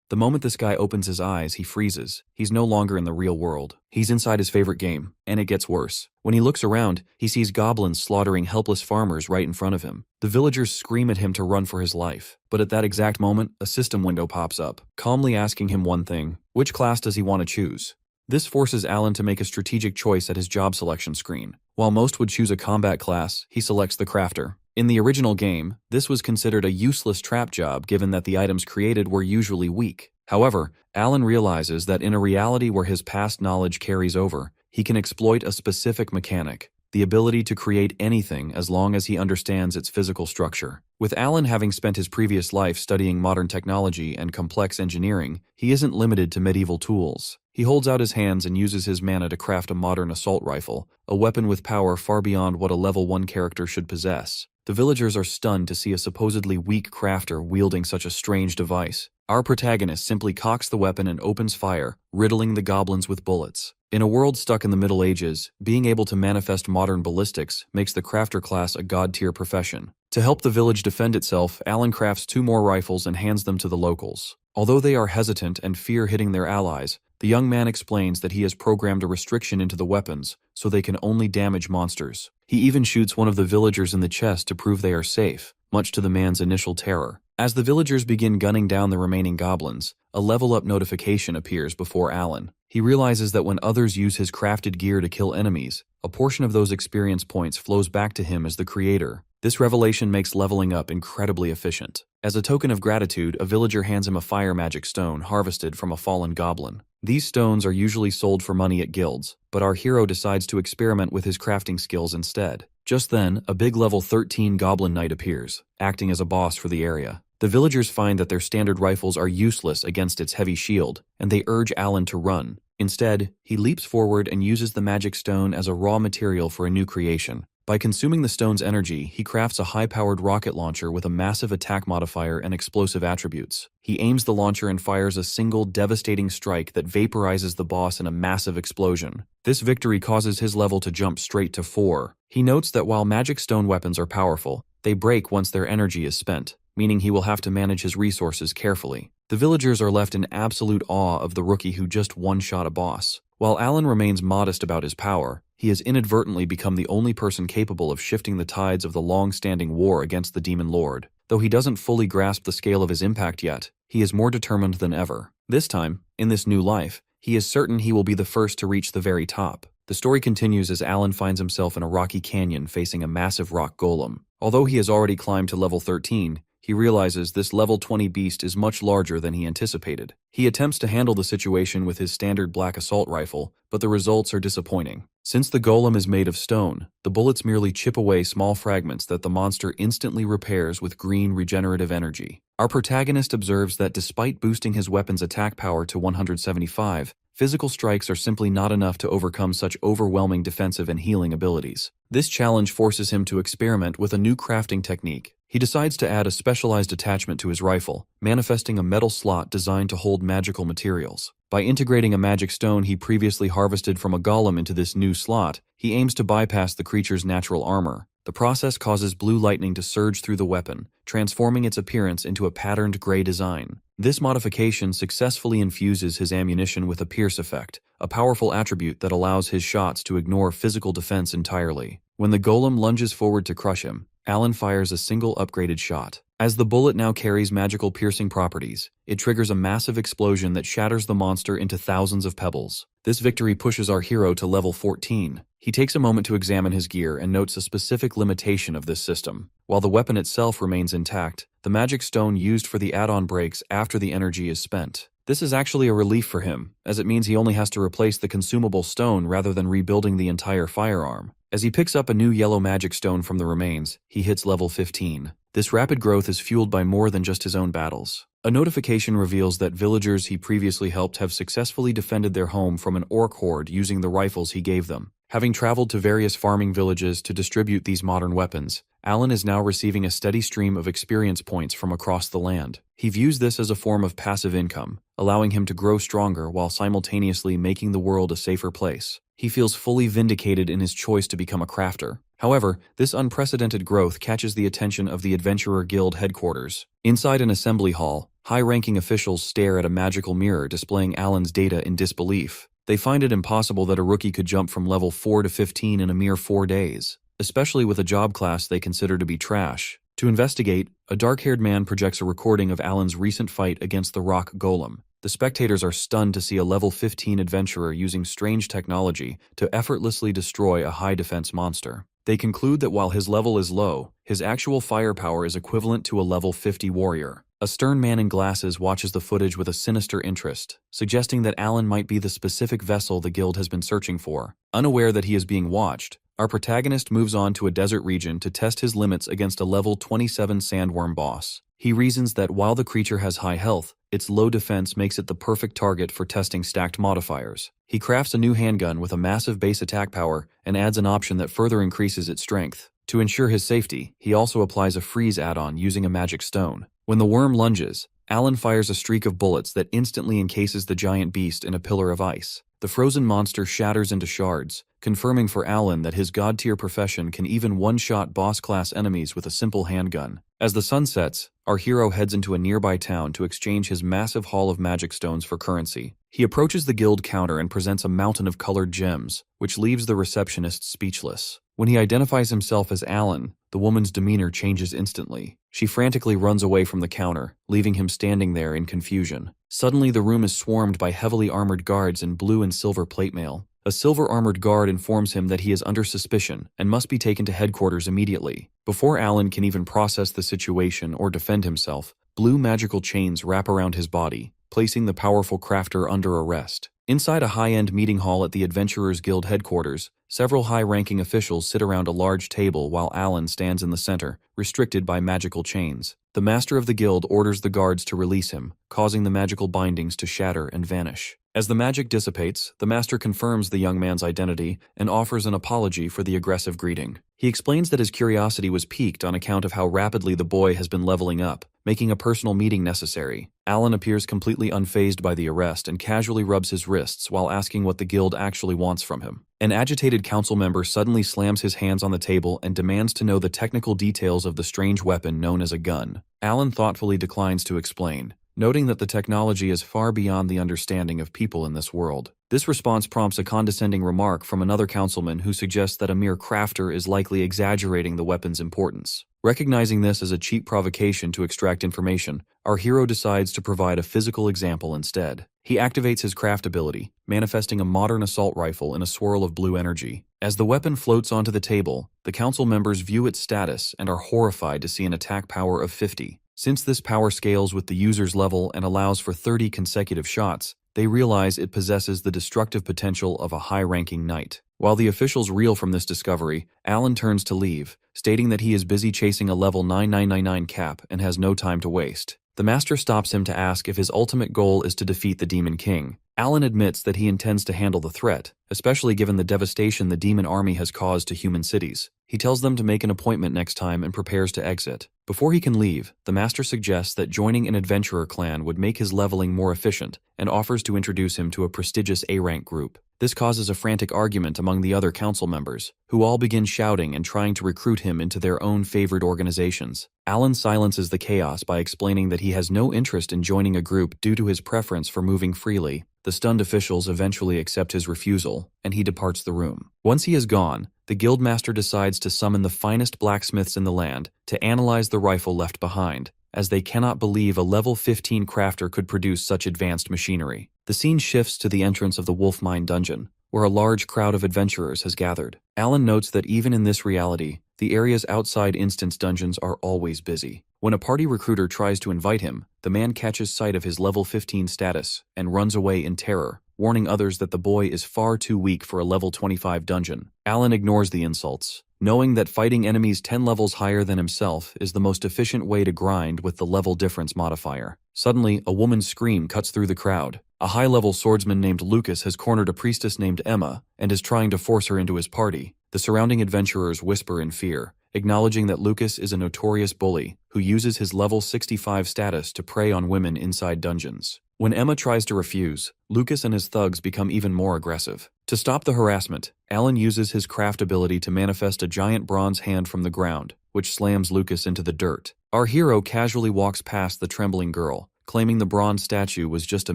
The moment this guy opens his eyes, he freezes. He's no longer in the real world. He's inside his favorite game, and it gets worse. When he looks around, he sees goblins slaughtering helpless farmers right in front of him. The villagers scream at him to run for his life. But at that exact moment, a system window pops up, calmly asking him one thing: which class does he want to choose? This forces Alan to make a strategic choice at his job selection screen. While most would choose a combat class, he selects the crafter. In the original game, this was considered a useless trap job given that the items created were usually weak. However, Alan realizes that in a reality where his past knowledge carries over, he can exploit a specific mechanic, the ability to create anything as long as he understands its physical structure. With Alan having spent his previous life studying modern technology and complex engineering, he isn't limited to medieval tools. He holds out his hands and uses his mana to craft a modern assault rifle, a weapon with power far beyond what a level 1 character should possess. The villagers are stunned to see a supposedly weak crafter wielding such a strange device. Our protagonist simply cocks the weapon and opens fire, riddling the goblins with bullets. In a world stuck in the Middle Ages, being able to manifest modern ballistics makes the crafter class a god-tier profession. To help the village defend itself, Alan crafts 2 more rifles and hands them to the locals. Although they are hesitant and fear hitting their allies, the young man explains that he has programmed a restriction into the weapons so they can only damage monsters. He even shoots one of the villagers in the chest to prove they are safe, much to the man's initial terror. As the villagers begin gunning down the remaining goblins, a level-up notification appears before Alan. He realizes that when others use his crafted gear to kill enemies, a portion of those experience points flows back to him as the creator. This revelation makes leveling up incredibly efficient. As a token of gratitude, a villager hands him a fire magic stone harvested from a fallen goblin. These stones are usually sold for money at guilds, but our hero decides to experiment with his crafting skills instead. Just then, a big level 13 goblin knight appears, acting as a boss for the area. The villagers find that their standard rifles are useless against its heavy shield, and they urge Alan to run. Instead, he leaps forward and uses the magic stone as a raw material for a new creation. By consuming the stone's energy, he crafts a high-powered rocket launcher with a massive attack modifier and explosive attributes. He aims the launcher and fires a single devastating strike that vaporizes the boss in a massive explosion. This victory causes his level to jump straight to 4. He notes that while magic stone weapons are powerful, they break once their energy is spent, meaning he will have to manage his resources carefully. The villagers are left in absolute awe of the rookie who just one-shot a boss. While Alan remains modest about his power, he has inadvertently become the only person capable of shifting the tides of the long-standing war against the Demon Lord. Though he doesn't fully grasp the scale of his impact yet, he is more determined than ever. This time, in this new life, he is certain he will be the first to reach the very top. The story continues as Alan finds himself in a rocky canyon facing a massive rock golem. Although he has already climbed to level 13, he realizes this level 20 beast is much larger than he anticipated. He attempts to handle the situation with his standard black assault rifle, but the results are disappointing. Since the golem is made of stone, the bullets merely chip away small fragments that the monster instantly repairs with green regenerative energy. Our protagonist observes that despite boosting his weapon's attack power to 175, physical strikes are simply not enough to overcome such overwhelming defensive and healing abilities. This challenge forces him to experiment with a new crafting technique. He decides to add a specialized attachment to his rifle, manifesting a metal slot designed to hold magical materials. By integrating a magic stone he previously harvested from a golem into this new slot, he aims to bypass the creature's natural armor. The process causes blue lightning to surge through the weapon, transforming its appearance into a patterned gray design. This modification successfully infuses his ammunition with a pierce effect, a powerful attribute that allows his shots to ignore physical defense entirely. When the golem lunges forward to crush him, Alan fires a single upgraded shot. As the bullet now carries magical piercing properties, it triggers a massive explosion that shatters the monster into thousands of pebbles. This victory pushes our hero to level 14. He takes a moment to examine his gear and notes a specific limitation of this system. While the weapon itself remains intact, the magic stone used for the add-on breaks after the energy is spent. This is actually a relief for him, as it means he only has to replace the consumable stone rather than rebuilding the entire firearm. As he picks up a new yellow magic stone from the remains, he hits level 15. This rapid growth is fueled by more than just his own battles. A notification reveals that villagers he previously helped have successfully defended their home from an orc horde using the rifles he gave them. Having traveled to various farming villages to distribute these modern weapons, Alan is now receiving a steady stream of experience points from across the land. He views this as a form of passive income, allowing him to grow stronger while simultaneously making the world a safer place. He feels fully vindicated in his choice to become a crafter. However, this unprecedented growth catches the attention of the Adventurer Guild headquarters. Inside an assembly hall, high-ranking officials stare at a magical mirror displaying Alan's data in disbelief. They find it impossible that a rookie could jump from level 4 to 15 in a mere 4 days, especially with a job class they consider to be trash. To investigate, a dark-haired man projects a recording of Alan's recent fight against the rock golem. The spectators are stunned to see a level 15 adventurer using strange technology to effortlessly destroy a high-defense monster. They conclude that while his level is low, his actual firepower is equivalent to a level 50 warrior. A stern man in glasses watches the footage with a sinister interest, suggesting that Alan might be the specific vessel the guild has been searching for. Unaware that he is being watched, our protagonist moves on to a desert region to test his limits against a level 27 sandworm boss. He reasons that while the creature has high health, its low defense makes it the perfect target for testing stacked modifiers. He crafts a new handgun with a massive base attack power and adds an option that further increases its strength. To ensure his safety, he also applies a freeze add-on using a magic stone. When the worm lunges, Alan fires a streak of bullets that instantly encases the giant beast in a pillar of ice. The frozen monster shatters into shards, confirming for Alan that his god-tier profession can even one-shot boss-class enemies with a simple handgun. As the sun sets, our hero heads into a nearby town to exchange his massive haul of magic stones for currency. He approaches the guild counter and presents a mountain of colored gems, which leaves the receptionist speechless. When he identifies himself as Alan, the woman's demeanor changes instantly. She frantically runs away from the counter, leaving him standing there in confusion. Suddenly, the room is swarmed by heavily armored guards in blue and silver plate mail. A silver-armored guard informs him that he is under suspicion and must be taken to headquarters immediately. Before Alan can even process the situation or defend himself, blue magical chains wrap around his body, placing the powerful crafter under arrest. Inside a high-end meeting hall at the Adventurers Guild headquarters, several high-ranking officials sit around a large table while Alan stands in the center, restricted by magical chains. The master of the guild orders the guards to release him, causing the magical bindings to shatter and vanish. As the magic dissipates, the master confirms the young man's identity and offers an apology for the aggressive greeting. He explains that his curiosity was piqued on account of how rapidly the boy has been leveling up, making a personal meeting necessary. Alan appears completely unfazed by the arrest and casually rubs his wrists while asking what the guild actually wants from him. An agitated council member suddenly slams his hands on the table and demands to know the technical details of the strange weapon known as a gun. Alan thoughtfully declines to explain, noting that the technology is far beyond the understanding of people in this world. This response prompts a condescending remark from another councilman who suggests that a mere crafter is likely exaggerating the weapon's importance. Recognizing this as a cheap provocation to extract information, our hero decides to provide a physical example instead. He activates his craft ability, manifesting a modern assault rifle in a swirl of blue energy. As the weapon floats onto the table, the council members view its status and are horrified to see an attack power of 50. Since this power scales with the user's level and allows for 30 consecutive shots, they realize it possesses the destructive potential of a high-ranking knight. While the officials reel from this discovery, Alan turns to leave, stating that he is busy chasing a level 9999 cap and has no time to waste. The master stops him to ask if his ultimate goal is to defeat the Demon King. Alan admits that he intends to handle the threat, especially given the devastation the demon army has caused to human cities. He tells them to make an appointment next time and prepares to exit. Before he can leave, the master suggests that joining an adventurer clan would make his leveling more efficient and offers to introduce him to a prestigious A-rank group. This causes a frantic argument among the other council members, who all begin shouting and trying to recruit him into their own favored organizations. Alan silences the chaos by explaining that he has no interest in joining a group due to his preference for moving freely. The stunned officials eventually accept his refusal, and he departs the room. Once he is gone, the guildmaster decides to summon the finest blacksmiths in the land to analyze the rifle left behind, as they cannot believe a level 15 crafter could produce such advanced machinery. The scene shifts to the entrance of the Wolf Mine dungeon, where a large crowd of adventurers has gathered. Alan notes that even in this reality, the area's outside instance dungeons are always busy. When a party recruiter tries to invite him, the man catches sight of his level 15 status and runs away in terror, warning others that the boy is far too weak for a level 25 dungeon. Alan ignores the insults, knowing that fighting enemies 10 levels higher than himself is the most efficient way to grind with the level difference modifier. Suddenly, a woman's scream cuts through the crowd. A high-level swordsman named Lucas has cornered a priestess named Emma and is trying to force her into his party. The surrounding adventurers whisper in fear, acknowledging that Lucas is a notorious bully who uses his level 65 status to prey on women inside dungeons. When Emma tries to refuse, Lucas and his thugs become even more aggressive. To stop the harassment, Alan uses his craft ability to manifest a giant bronze hand from the ground, which slams Lucas into the dirt. Our hero casually walks past the trembling girl, claiming the bronze statue was just a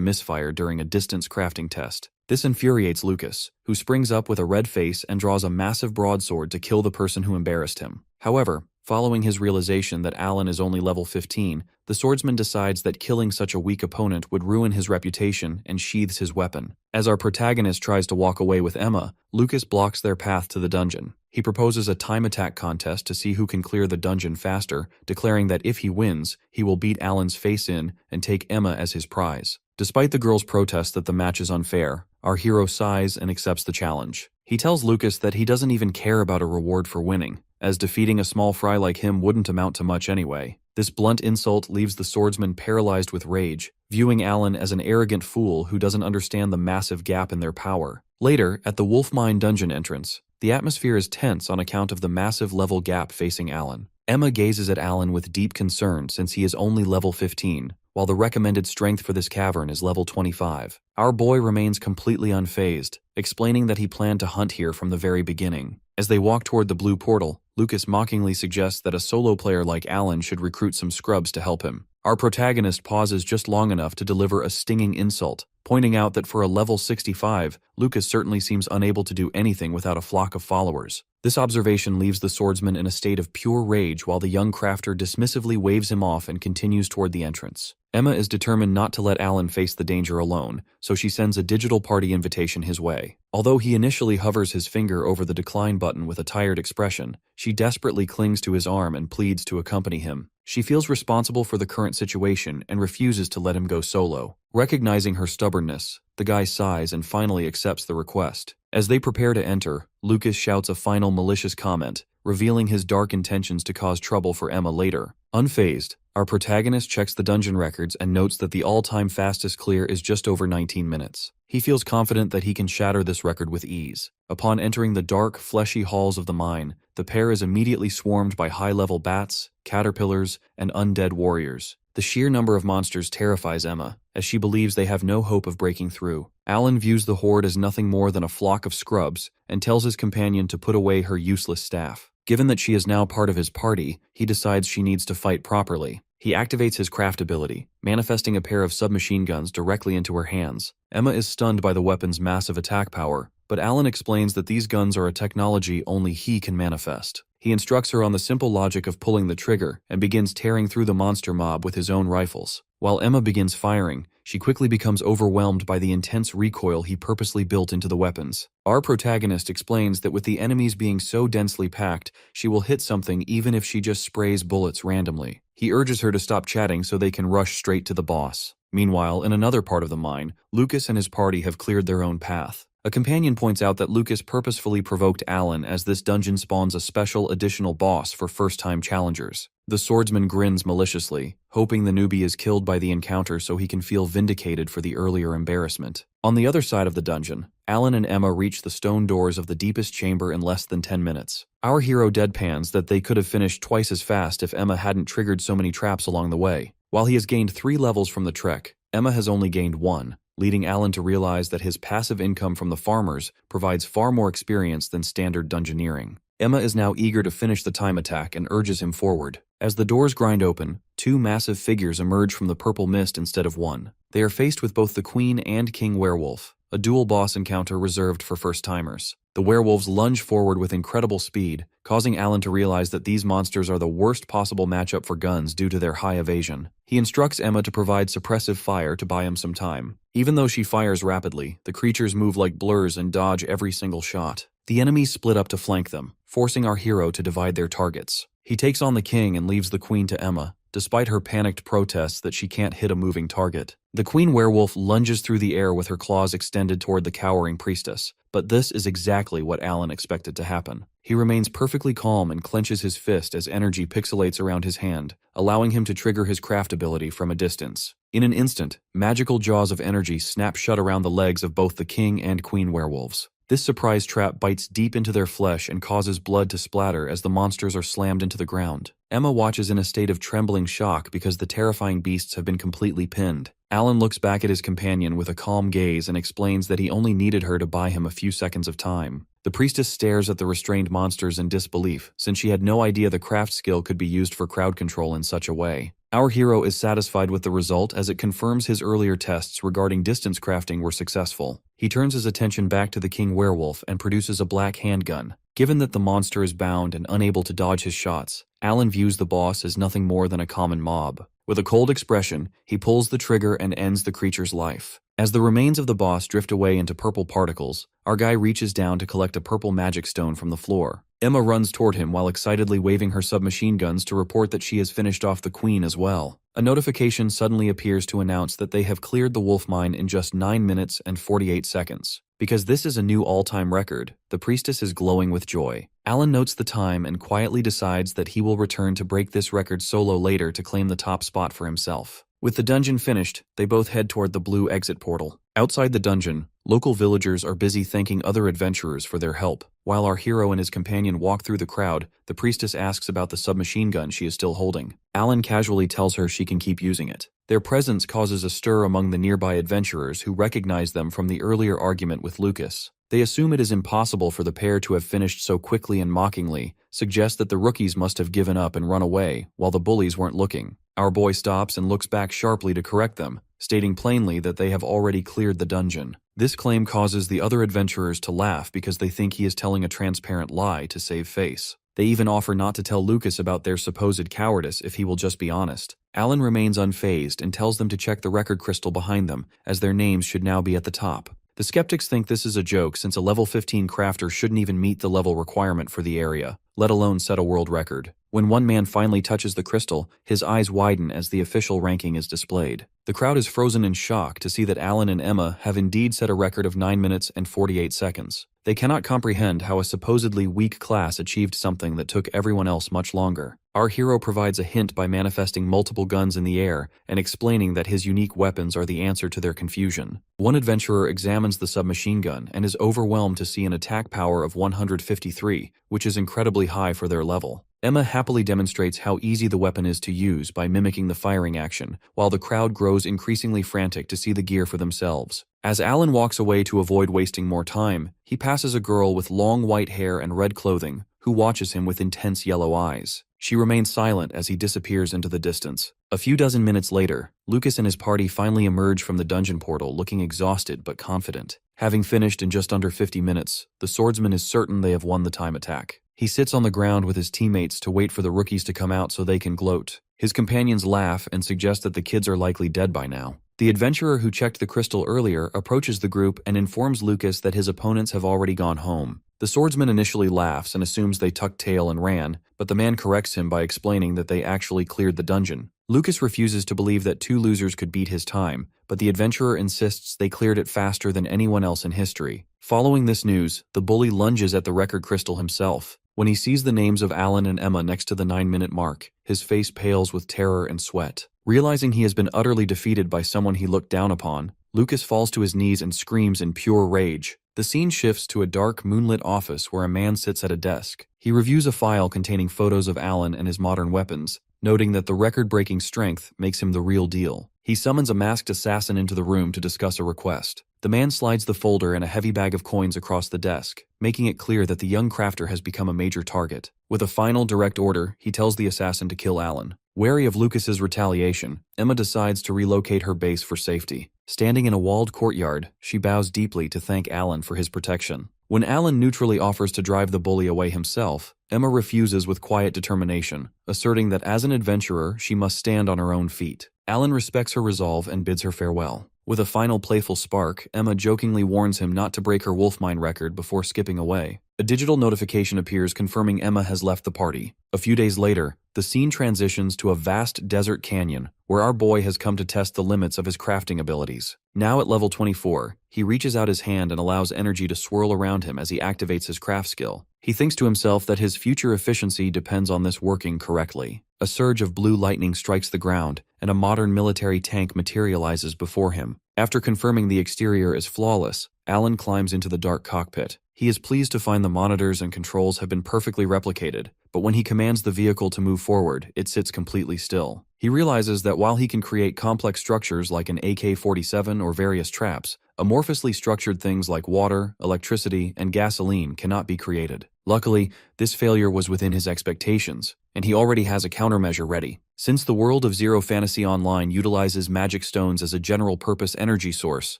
misfire during a distance crafting test. This infuriates Lucas, who springs up with a red face and draws a massive broadsword to kill the person who embarrassed him. However, following his realization that Alan is only level 15, the swordsman decides that killing such a weak opponent would ruin his reputation and sheathes his weapon. As our protagonist tries to walk away with Emma, Lucas blocks their path to the dungeon. He proposes a time attack contest to see who can clear the dungeon faster, declaring that if he wins, he will beat Alan's face in and take Emma as his prize. Despite the girl's protest that the match is unfair, our hero sighs and accepts the challenge. He tells Lucas that he doesn't even care about a reward for winning, as defeating a small fry like him wouldn't amount to much anyway. This blunt insult leaves the swordsman paralyzed with rage, viewing Alan as an arrogant fool who doesn't understand the massive gap in their power. Later, at the Wolf Mine dungeon entrance, the atmosphere is tense on account of the massive level gap facing Alan. Emma gazes at Alan with deep concern since he is only level 15, while the recommended strength for this cavern is level 25. Our boy remains completely unfazed, explaining that he planned to hunt here from the very beginning. As they walk toward the blue portal, Lucas mockingly suggests that a solo player like Alan should recruit some scrubs to help him. Our protagonist pauses just long enough to deliver a stinging insult, pointing out that for a level 65, Lucas certainly seems unable to do anything without a flock of followers. This observation leaves the swordsman in a state of pure rage while the young crafter dismissively waves him off and continues toward the entrance. Emma is determined not to let Alan face the danger alone, so she sends a digital party invitation his way. Although he initially hovers his finger over the decline button with a tired expression, she desperately clings to his arm and pleads to accompany him. She feels responsible for the current situation and refuses to let him go solo. Recognizing her stubbornness, the guy sighs and finally accepts the request. As they prepare to enter, Lucas shouts a final malicious comment, revealing his dark intentions to cause trouble for Emma later. Unfazed, our protagonist checks the dungeon records and notes that the all-time fastest clear is just over 19 minutes. He feels confident that he can shatter this record with ease. Upon entering the dark, fleshy halls of the mine, the pair is immediately swarmed by high-level bats, caterpillars, and undead warriors. The sheer number of monsters terrifies Emma, as she believes they have no hope of breaking through. Alan views the horde as nothing more than a flock of scrubs and tells his companion to put away her useless staff. Given that she is now part of his party, he decides she needs to fight properly. He activates his craft ability, manifesting a pair of submachine guns directly into her hands. Emma is stunned by the weapon's massive attack power, but Alan explains that these guns are a technology only he can manifest. He instructs her on the simple logic of pulling the trigger and begins tearing through the monster mob with his own rifles. While Emma begins firing, she quickly becomes overwhelmed by the intense recoil he purposely built into the weapons. Our protagonist explains that with the enemies being so densely packed, she will hit something even if she just sprays bullets randomly. He urges her to stop chatting so they can rush straight to the boss. Meanwhile, in another part of the mine, Lucas and his party have cleared their own path. A companion points out that Lucas purposefully provoked Alan as this dungeon spawns a special additional boss for first-time challengers. The swordsman grins maliciously, hoping the newbie is killed by the encounter so he can feel vindicated for the earlier embarrassment. On the other side of the dungeon, Alan and Emma reach the stone doors of the deepest chamber in less than 10 minutes. Our hero deadpans that they could have finished twice as fast if Emma hadn't triggered so many traps along the way. While he has gained 3 levels from the trek, Emma has only gained 1. Leading Alan to realize that his passive income from the farmers provides far more experience than standard dungeoneering. Emma is now eager to finish the time attack and urges him forward. As the doors grind open, 2 massive figures emerge from the purple mist instead of 1. They are faced with both the Queen and King Werewolf, a dual boss encounter reserved for first-timers. The werewolves lunge forward with incredible speed, causing Alan to realize that these monsters are the worst possible matchup for guns due to their high evasion. He instructs Emma to provide suppressive fire to buy him some time. Even though she fires rapidly, the creatures move like blurs and dodge every single shot. The enemies split up to flank them, forcing our hero to divide their targets. He takes on the king and leaves the queen to Emma, despite her panicked protests that she can't hit a moving target. The queen werewolf lunges through the air with her claws extended toward the cowering priestess, but this is exactly what Alan expected to happen. He remains perfectly calm and clenches his fist as energy pixelates around his hand, allowing him to trigger his craft ability from a distance. In an instant, magical jaws of energy snap shut around the legs of both the king and queen werewolves. This surprise trap bites deep into their flesh and causes blood to splatter as the monsters are slammed into the ground. Emma watches in a state of trembling shock because the terrifying beasts have been completely pinned. Alan looks back at his companion with a calm gaze and explains that he only needed her to buy him a few seconds of time. The priestess stares at the restrained monsters in disbelief, since she had no idea the craft skill could be used for crowd control in such a way. Our hero is satisfied with the result as it confirms his earlier tests regarding distance crafting were successful. He turns his attention back to the king werewolf and produces a black handgun. Given that the monster is bound and unable to dodge his shots, Alan views the boss as nothing more than a common mob. With a cold expression, he pulls the trigger and ends the creature's life. As the remains of the boss drift away into purple particles, our guy reaches down to collect a purple magic stone from the floor. Emma runs toward him while excitedly waving her submachine guns to report that she has finished off the queen as well. A notification suddenly appears to announce that they have cleared the wolf mine in just 9 minutes and 48 seconds. Because this is a new all-time record, the priestess is glowing with joy. Alan notes the time and quietly decides that he will return to break this record solo later to claim the top spot for himself. With the dungeon finished, they both head toward the blue exit portal. Outside the dungeon, local villagers are busy thanking other adventurers for their help. While our hero and his companion walk through the crowd, the priestess asks about the submachine gun she is still holding. Alan casually tells her she can keep using it. Their presence causes a stir among the nearby adventurers who recognize them from the earlier argument with Lucas. They assume it is impossible for the pair to have finished so quickly and mockingly, suggest that the rookies must have given up and run away, while the bullies weren't looking. Our boy stops and looks back sharply to correct them, stating plainly that they have already cleared the dungeon. This claim causes the other adventurers to laugh because they think he is telling a transparent lie to save face. They even offer not to tell Lucas about their supposed cowardice if he will just be honest. Alan remains unfazed and tells them to check the record crystal behind them, as their names should now be at the top. The skeptics think this is a joke since a level 15 crafter shouldn't even meet the level requirement for the area, let alone set a world record. When one man finally touches the crystal, his eyes widen as the official ranking is displayed. The crowd is frozen in shock to see that Alan and Emma have indeed set a record of 9 minutes and 48 seconds. They cannot comprehend how a supposedly weak class achieved something that took everyone else much longer. Our hero provides a hint by manifesting multiple guns in the air and explaining that his unique weapons are the answer to their confusion. One adventurer examines the submachine gun and is overwhelmed to see an attack power of 153, which is incredibly high for their level. Emma happily demonstrates how easy the weapon is to use by mimicking the firing action, while the crowd grows increasingly frantic to see the gear for themselves. As Alan walks away to avoid wasting more time, he passes a girl with long white hair and red clothing, who watches him with intense yellow eyes. She remains silent as he disappears into the distance. A few dozen minutes later, Lucas and his party finally emerge from the dungeon portal looking exhausted but confident. Having finished in just under 50 minutes, the swordsman is certain they have won the time attack. He sits on the ground with his teammates to wait for the rookies to come out so they can gloat. His companions laugh and suggest that the kids are likely dead by now. The adventurer who checked the crystal earlier approaches the group and informs Lucas that his opponents have already gone home. The swordsman initially laughs and assumes they tucked tail and ran, but the man corrects him by explaining that they actually cleared the dungeon. Lucas refuses to believe that two losers could beat his time, but the adventurer insists they cleared it faster than anyone else in history. Following this news, the bully lunges at the record crystal himself. When he sees the names of Alan and Emma next to the 9-minute mark, his face pales with terror and sweat. Realizing he has been utterly defeated by someone he looked down upon, Lucas falls to his knees and screams in pure rage. The scene shifts to a dark, moonlit office where a man sits at a desk. He reviews a file containing photos of Alan and his modern weapons, noting that the record-breaking strength makes him the real deal. He summons a masked assassin into the room to discuss a request. The man slides the folder and a heavy bag of coins across the desk, making it clear that the young crafter has become a major target. With a final direct order, he tells the assassin to kill Alan. Wary of Lucas's retaliation, Emma decides to relocate her base for safety. Standing in a walled courtyard, she bows deeply to thank Alan for his protection. When Alan neutrally offers to drive the bully away himself, Emma refuses with quiet determination, asserting that as an adventurer, she must stand on her own feet. Alan respects her resolve and bids her farewell. With a final playful spark, Emma jokingly warns him not to break her wolf mine record before skipping away. A digital notification appears confirming Emma has left the party. A few days later, the scene transitions to a vast desert canyon, where our boy has come to test the limits of his crafting abilities. Now at level 24, he reaches out his hand and allows energy to swirl around him as he activates his craft skill. He thinks to himself that his future efficiency depends on this working correctly. A surge of blue lightning strikes the ground, and a modern military tank materializes before him. After confirming the exterior is flawless, Alan climbs into the dark cockpit. He is pleased to find the monitors and controls have been perfectly replicated, but when he commands the vehicle to move forward, it sits completely still. He realizes that while he can create complex structures like an AK-47 or various traps, amorphously structured things like water, electricity, and gasoline cannot be created. Luckily, this failure was within his expectations, and he already has a countermeasure ready. Since the world of Zero Fantasy Online utilizes magic stones as a general-purpose energy source,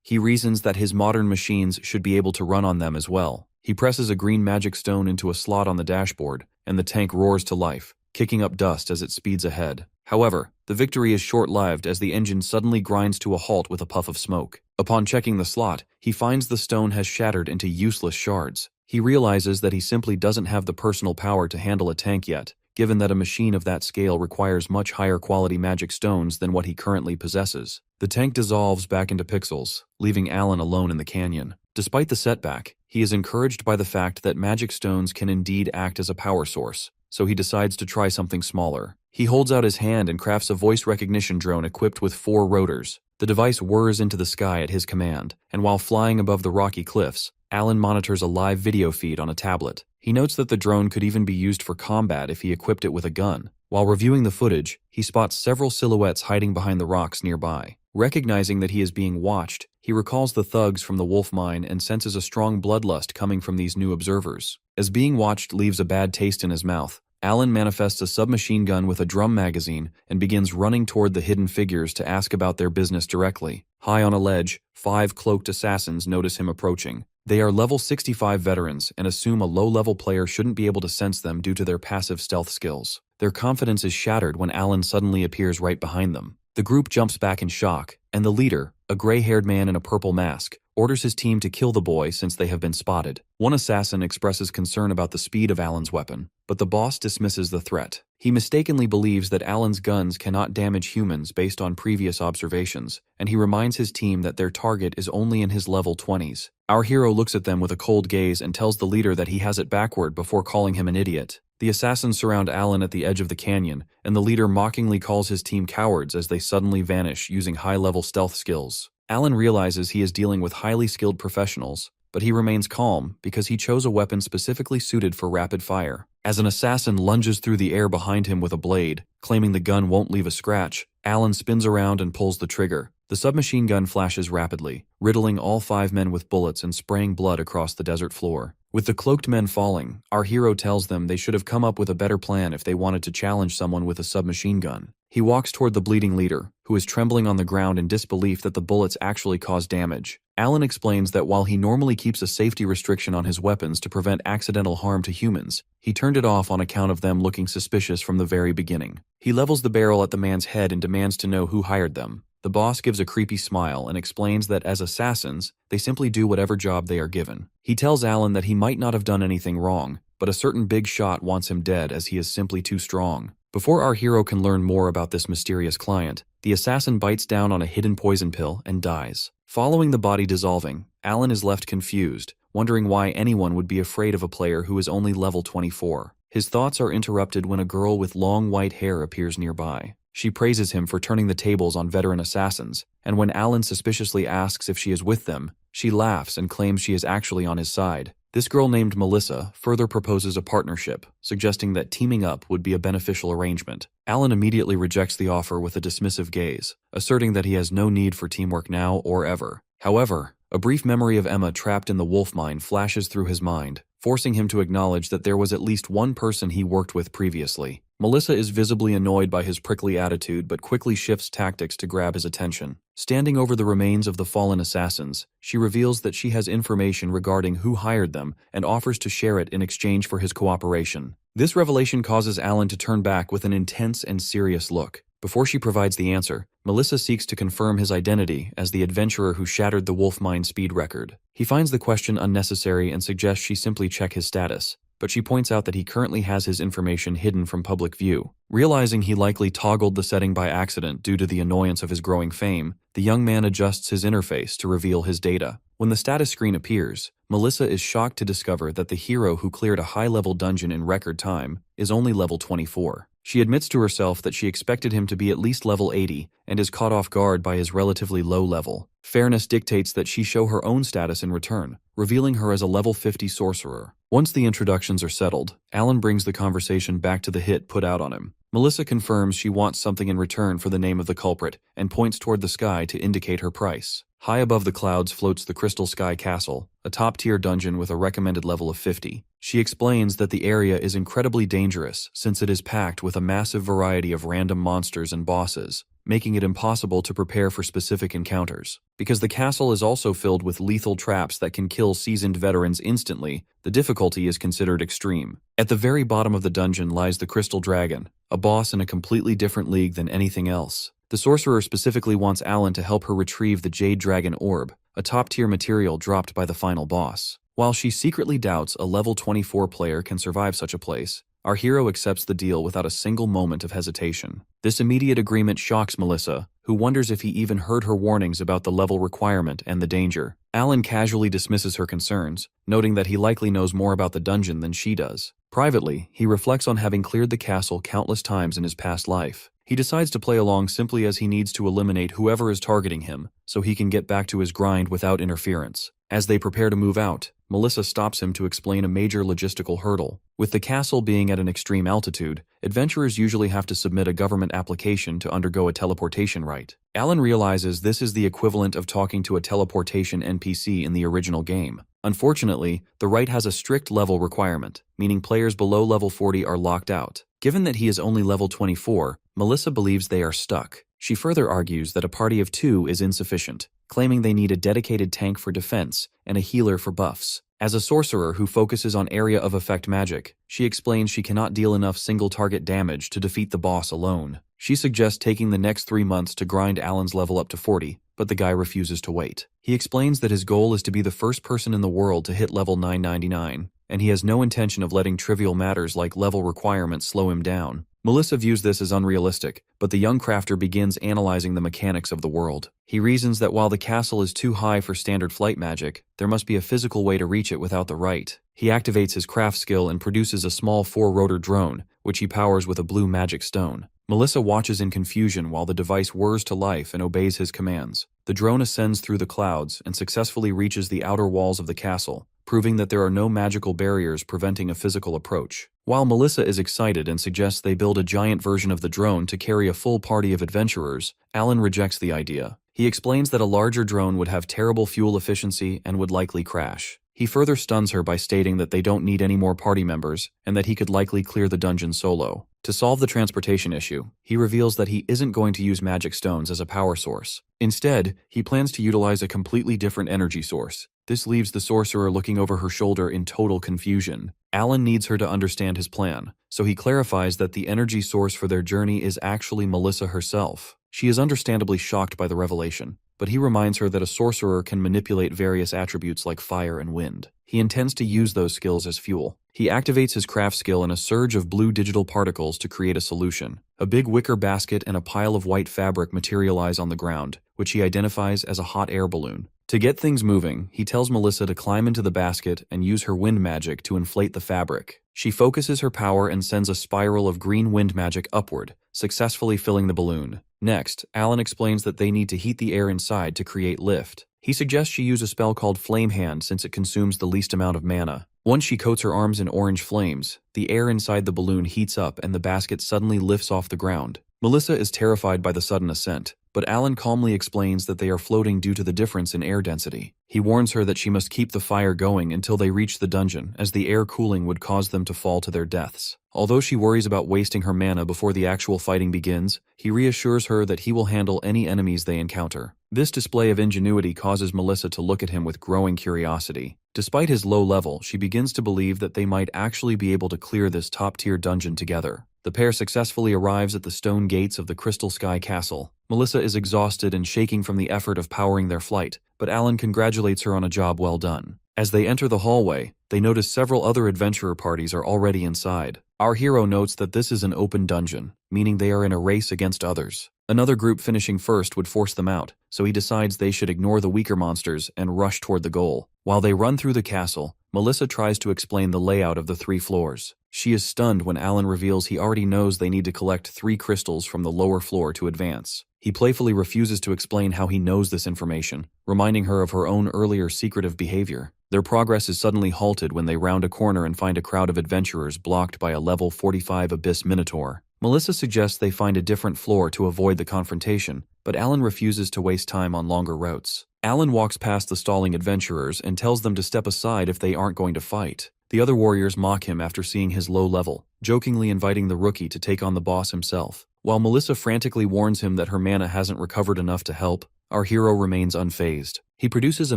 he reasons that his modern machines should be able to run on them as well. He presses a green magic stone into a slot on the dashboard, and the tank roars to life, kicking up dust as it speeds ahead. However, the victory is short-lived as the engine suddenly grinds to a halt with a puff of smoke. Upon checking the slot, he finds the stone has shattered into useless shards. He realizes that he simply doesn't have the personal power to handle a tank yet, given that a machine of that scale requires much higher quality magic stones than what he currently possesses. The tank dissolves back into pixels, leaving Alan alone in the canyon. Despite the setback, he is encouraged by the fact that magic stones can indeed act as a power source, so he decides to try something smaller. He holds out his hand and crafts a voice recognition drone equipped with 4 rotors. The device whirs into the sky at his command, and while flying above the rocky cliffs, Alan monitors a live video feed on a tablet. He notes that the drone could even be used for combat if he equipped it with a gun. While reviewing the footage, he spots several silhouettes hiding behind the rocks nearby. Recognizing that he is being watched, he recalls the thugs from the wolf mine and senses a strong bloodlust coming from these new observers. As being watched leaves a bad taste in his mouth, Alan manifests a submachine gun with a drum magazine and begins running toward the hidden figures to ask about their business directly. High on a ledge, 5 cloaked assassins notice him approaching. They are level 65 veterans and assume a low-level player shouldn't be able to sense them due to their passive stealth skills. Their confidence is shattered when Alan suddenly appears right behind them. The group jumps back in shock, and the leader, a gray-haired man in a purple mask, orders his team to kill the boy since they have been spotted. One assassin expresses concern about the speed of Alan's weapon, but the boss dismisses the threat. He mistakenly believes that Alan's guns cannot damage humans based on previous observations, and he reminds his team that their target is only in his level 20s. Our hero looks at them with a cold gaze and tells the leader that he has it backward before calling him an idiot. The assassins surround Alan at the edge of the canyon, and the leader mockingly calls his team cowards as they suddenly vanish using high-level stealth skills. Alan realizes he is dealing with highly skilled professionals, but he remains calm because he chose a weapon specifically suited for rapid fire. As an assassin lunges through the air behind him with a blade, claiming the gun won't leave a scratch, Alan spins around and pulls the trigger. The submachine gun flashes rapidly, riddling all 5 men with bullets and spraying blood across the desert floor. With the cloaked men falling, our hero tells them they should have come up with a better plan if they wanted to challenge someone with a submachine gun. He walks toward the bleeding leader, who is trembling on the ground in disbelief that the bullets actually cause damage. Alan explains that while he normally keeps a safety restriction on his weapons to prevent accidental harm to humans, he turned it off on account of them looking suspicious from the very beginning. He levels the barrel at the man's head and demands to know who hired them. The boss gives a creepy smile and explains that as assassins, they simply do whatever job they are given. He tells Alan that he might not have done anything wrong, but a certain big shot wants him dead as he is simply too strong. Before our hero can learn more about this mysterious client, the assassin bites down on a hidden poison pill and dies. Following the body dissolving, Alan is left confused, wondering why anyone would be afraid of a player who is only level 24. His thoughts are interrupted when a girl with long white hair appears nearby. She praises him for turning the tables on veteran assassins, and when Alan suspiciously asks if she is with them, she laughs and claims she is actually on his side. This girl named Melissa further proposes a partnership, suggesting that teaming up would be a beneficial arrangement. Alan immediately rejects the offer with a dismissive gaze, asserting that he has no need for teamwork now or ever. However, a brief memory of Emma trapped in the wolf mine flashes through his mind, forcing him to acknowledge that there was at least one person he worked with previously. Melissa is visibly annoyed by his prickly attitude but quickly shifts tactics to grab his attention. Standing over the remains of the fallen assassins, she reveals that she has information regarding who hired them and offers to share it in exchange for his cooperation. This revelation causes Alan to turn back with an intense and serious look. Before she provides the answer, Melissa seeks to confirm his identity as the adventurer who shattered the wolf mine speed record. He finds the question unnecessary and suggests she simply check his status, but she points out that he currently has his information hidden from public view. Realizing he likely toggled the setting by accident due to the annoyance of his growing fame, the young man adjusts his interface to reveal his data. When the status screen appears, Melissa is shocked to discover that the hero who cleared a high-level dungeon in record time is only level 24. She admits to herself that she expected him to be at least level 80 and is caught off guard by his relatively low level. Fairness dictates that she show her own status in return, revealing her as a level 50 sorcerer. Once the introductions are settled, Alan brings the conversation back to the hit put out on him. Melissa confirms she wants something in return for the name of the culprit and points toward the sky to indicate her price. High above the clouds floats the Crystal Sky Castle, a top-tier dungeon with a recommended level of 50. She explains that the area is incredibly dangerous since it is packed with a massive variety of random monsters and bosses, making it impossible to prepare for specific encounters. Because the castle is also filled with lethal traps that can kill seasoned veterans instantly, the difficulty is considered extreme. At the very bottom of the dungeon lies the Crystal Dragon, a boss in a completely different league than anything else. The sorcerer specifically wants Alan to help her retrieve the Jade Dragon Orb, a top-tier material dropped by the final boss. While she secretly doubts a level 24 player can survive such a place, our hero accepts the deal without a single moment of hesitation. This immediate agreement shocks Melissa, who wonders if he even heard her warnings about the level requirement and the danger. Alan casually dismisses her concerns, noting that he likely knows more about the dungeon than she does. Privately, he reflects on having cleared the castle countless times in his past life. He decides to play along simply as he needs to eliminate whoever is targeting him, so he can get back to his grind without interference. As they prepare to move out, Melissa stops him to explain a major logistical hurdle. With the castle being at an extreme altitude, adventurers usually have to submit a government application to undergo a teleportation rite. Alan realizes this is the equivalent of talking to a teleportation NPC in the original game. Unfortunately, the rite has a strict level requirement, meaning players below level 40 are locked out. Given that he is only level 24, Melissa believes they are stuck. She further argues that a party of 2 is insufficient, claiming they need a dedicated tank for defense and a healer for buffs. As a sorcerer who focuses on area of effect magic, she explains she cannot deal enough single-target damage to defeat the boss alone. She suggests taking the next 3 months to grind Alan's level up to 40, but the guy refuses to wait. He explains that his goal is to be the first person in the world to hit level 999, and he has no intention of letting trivial matters like level requirements slow him down. Melissa views this as unrealistic, but the young crafter begins analyzing the mechanics of the world. He reasons that while the castle is too high for standard flight magic, there must be a physical way to reach it without the rite. He activates his craft skill and produces a small 4-rotor drone, which he powers with a blue magic stone. Melissa watches in confusion while the device whirs to life and obeys his commands. The drone ascends through the clouds and successfully reaches the outer walls of the castle, proving that there are no magical barriers preventing a physical approach. While Melissa is excited and suggests they build a giant version of the drone to carry a full party of adventurers, Alan rejects the idea. He explains that a larger drone would have terrible fuel efficiency and would likely crash. He further stuns her by stating that they don't need any more party members and that he could likely clear the dungeon solo. To solve the transportation issue, he reveals that he isn't going to use magic stones as a power source. Instead, he plans to utilize a completely different energy source. This leaves the sorcerer looking over her shoulder in total confusion. Alan needs her to understand his plan, so he clarifies that the energy source for their journey is actually Melissa herself. She is understandably shocked by the revelation, but he reminds her that a sorcerer can manipulate various attributes like fire and wind. He intends to use those skills as fuel. He activates his craft skill in a surge of blue digital particles to create a solution. A big wicker basket and a pile of white fabric materialize on the ground, which he identifies as a hot air balloon. To get things moving, he tells Melissa to climb into the basket and use her wind magic to inflate the fabric. She focuses her power and sends a spiral of green wind magic upward, successfully filling the balloon. Next, Alan explains that they need to heat the air inside to create lift. He suggests she use a spell called Flame Hand since it consumes the least amount of mana. Once she coats her arms in orange flames, the air inside the balloon heats up and the basket suddenly lifts off the ground. Melissa is terrified by the sudden ascent, but Alan calmly explains that they are floating due to the difference in air density. He warns her that she must keep the fire going until they reach the dungeon, as the air cooling would cause them to fall to their deaths. Although she worries about wasting her mana before the actual fighting begins, he reassures her that he will handle any enemies they encounter. This display of ingenuity causes Melissa to look at him with growing curiosity. Despite his low level, she begins to believe that they might actually be able to clear this top-tier dungeon together. The pair successfully arrives at the stone gates of the Crystal Sky Castle. Melissa is exhausted and shaking from the effort of powering their flight, but Alan congratulates her on a job well done. As they enter the hallway, they notice several other adventurer parties are already inside. Our hero notes that this is an open dungeon, meaning they are in a race against others. Another group finishing first would force them out, so he decides they should ignore the weaker monsters and rush toward the goal. While they run through the castle, Melissa tries to explain the layout of the 3 floors. She is stunned when Alan reveals he already knows they need to collect 3 crystals from the lower floor to advance. He playfully refuses to explain how he knows this information, reminding her of her own earlier secretive behavior. Their progress is suddenly halted when they round a corner and find a crowd of adventurers blocked by a level 45 Abyss Minotaur. Melissa suggests they find a different floor to avoid the confrontation, but Alan refuses to waste time on longer routes. Alan walks past the stalling adventurers and tells them to step aside if they aren't going to fight. The other warriors mock him after seeing his low level, jokingly inviting the rookie to take on the boss himself. While Melissa frantically warns him that her mana hasn't recovered enough to help, our hero remains unfazed. He produces a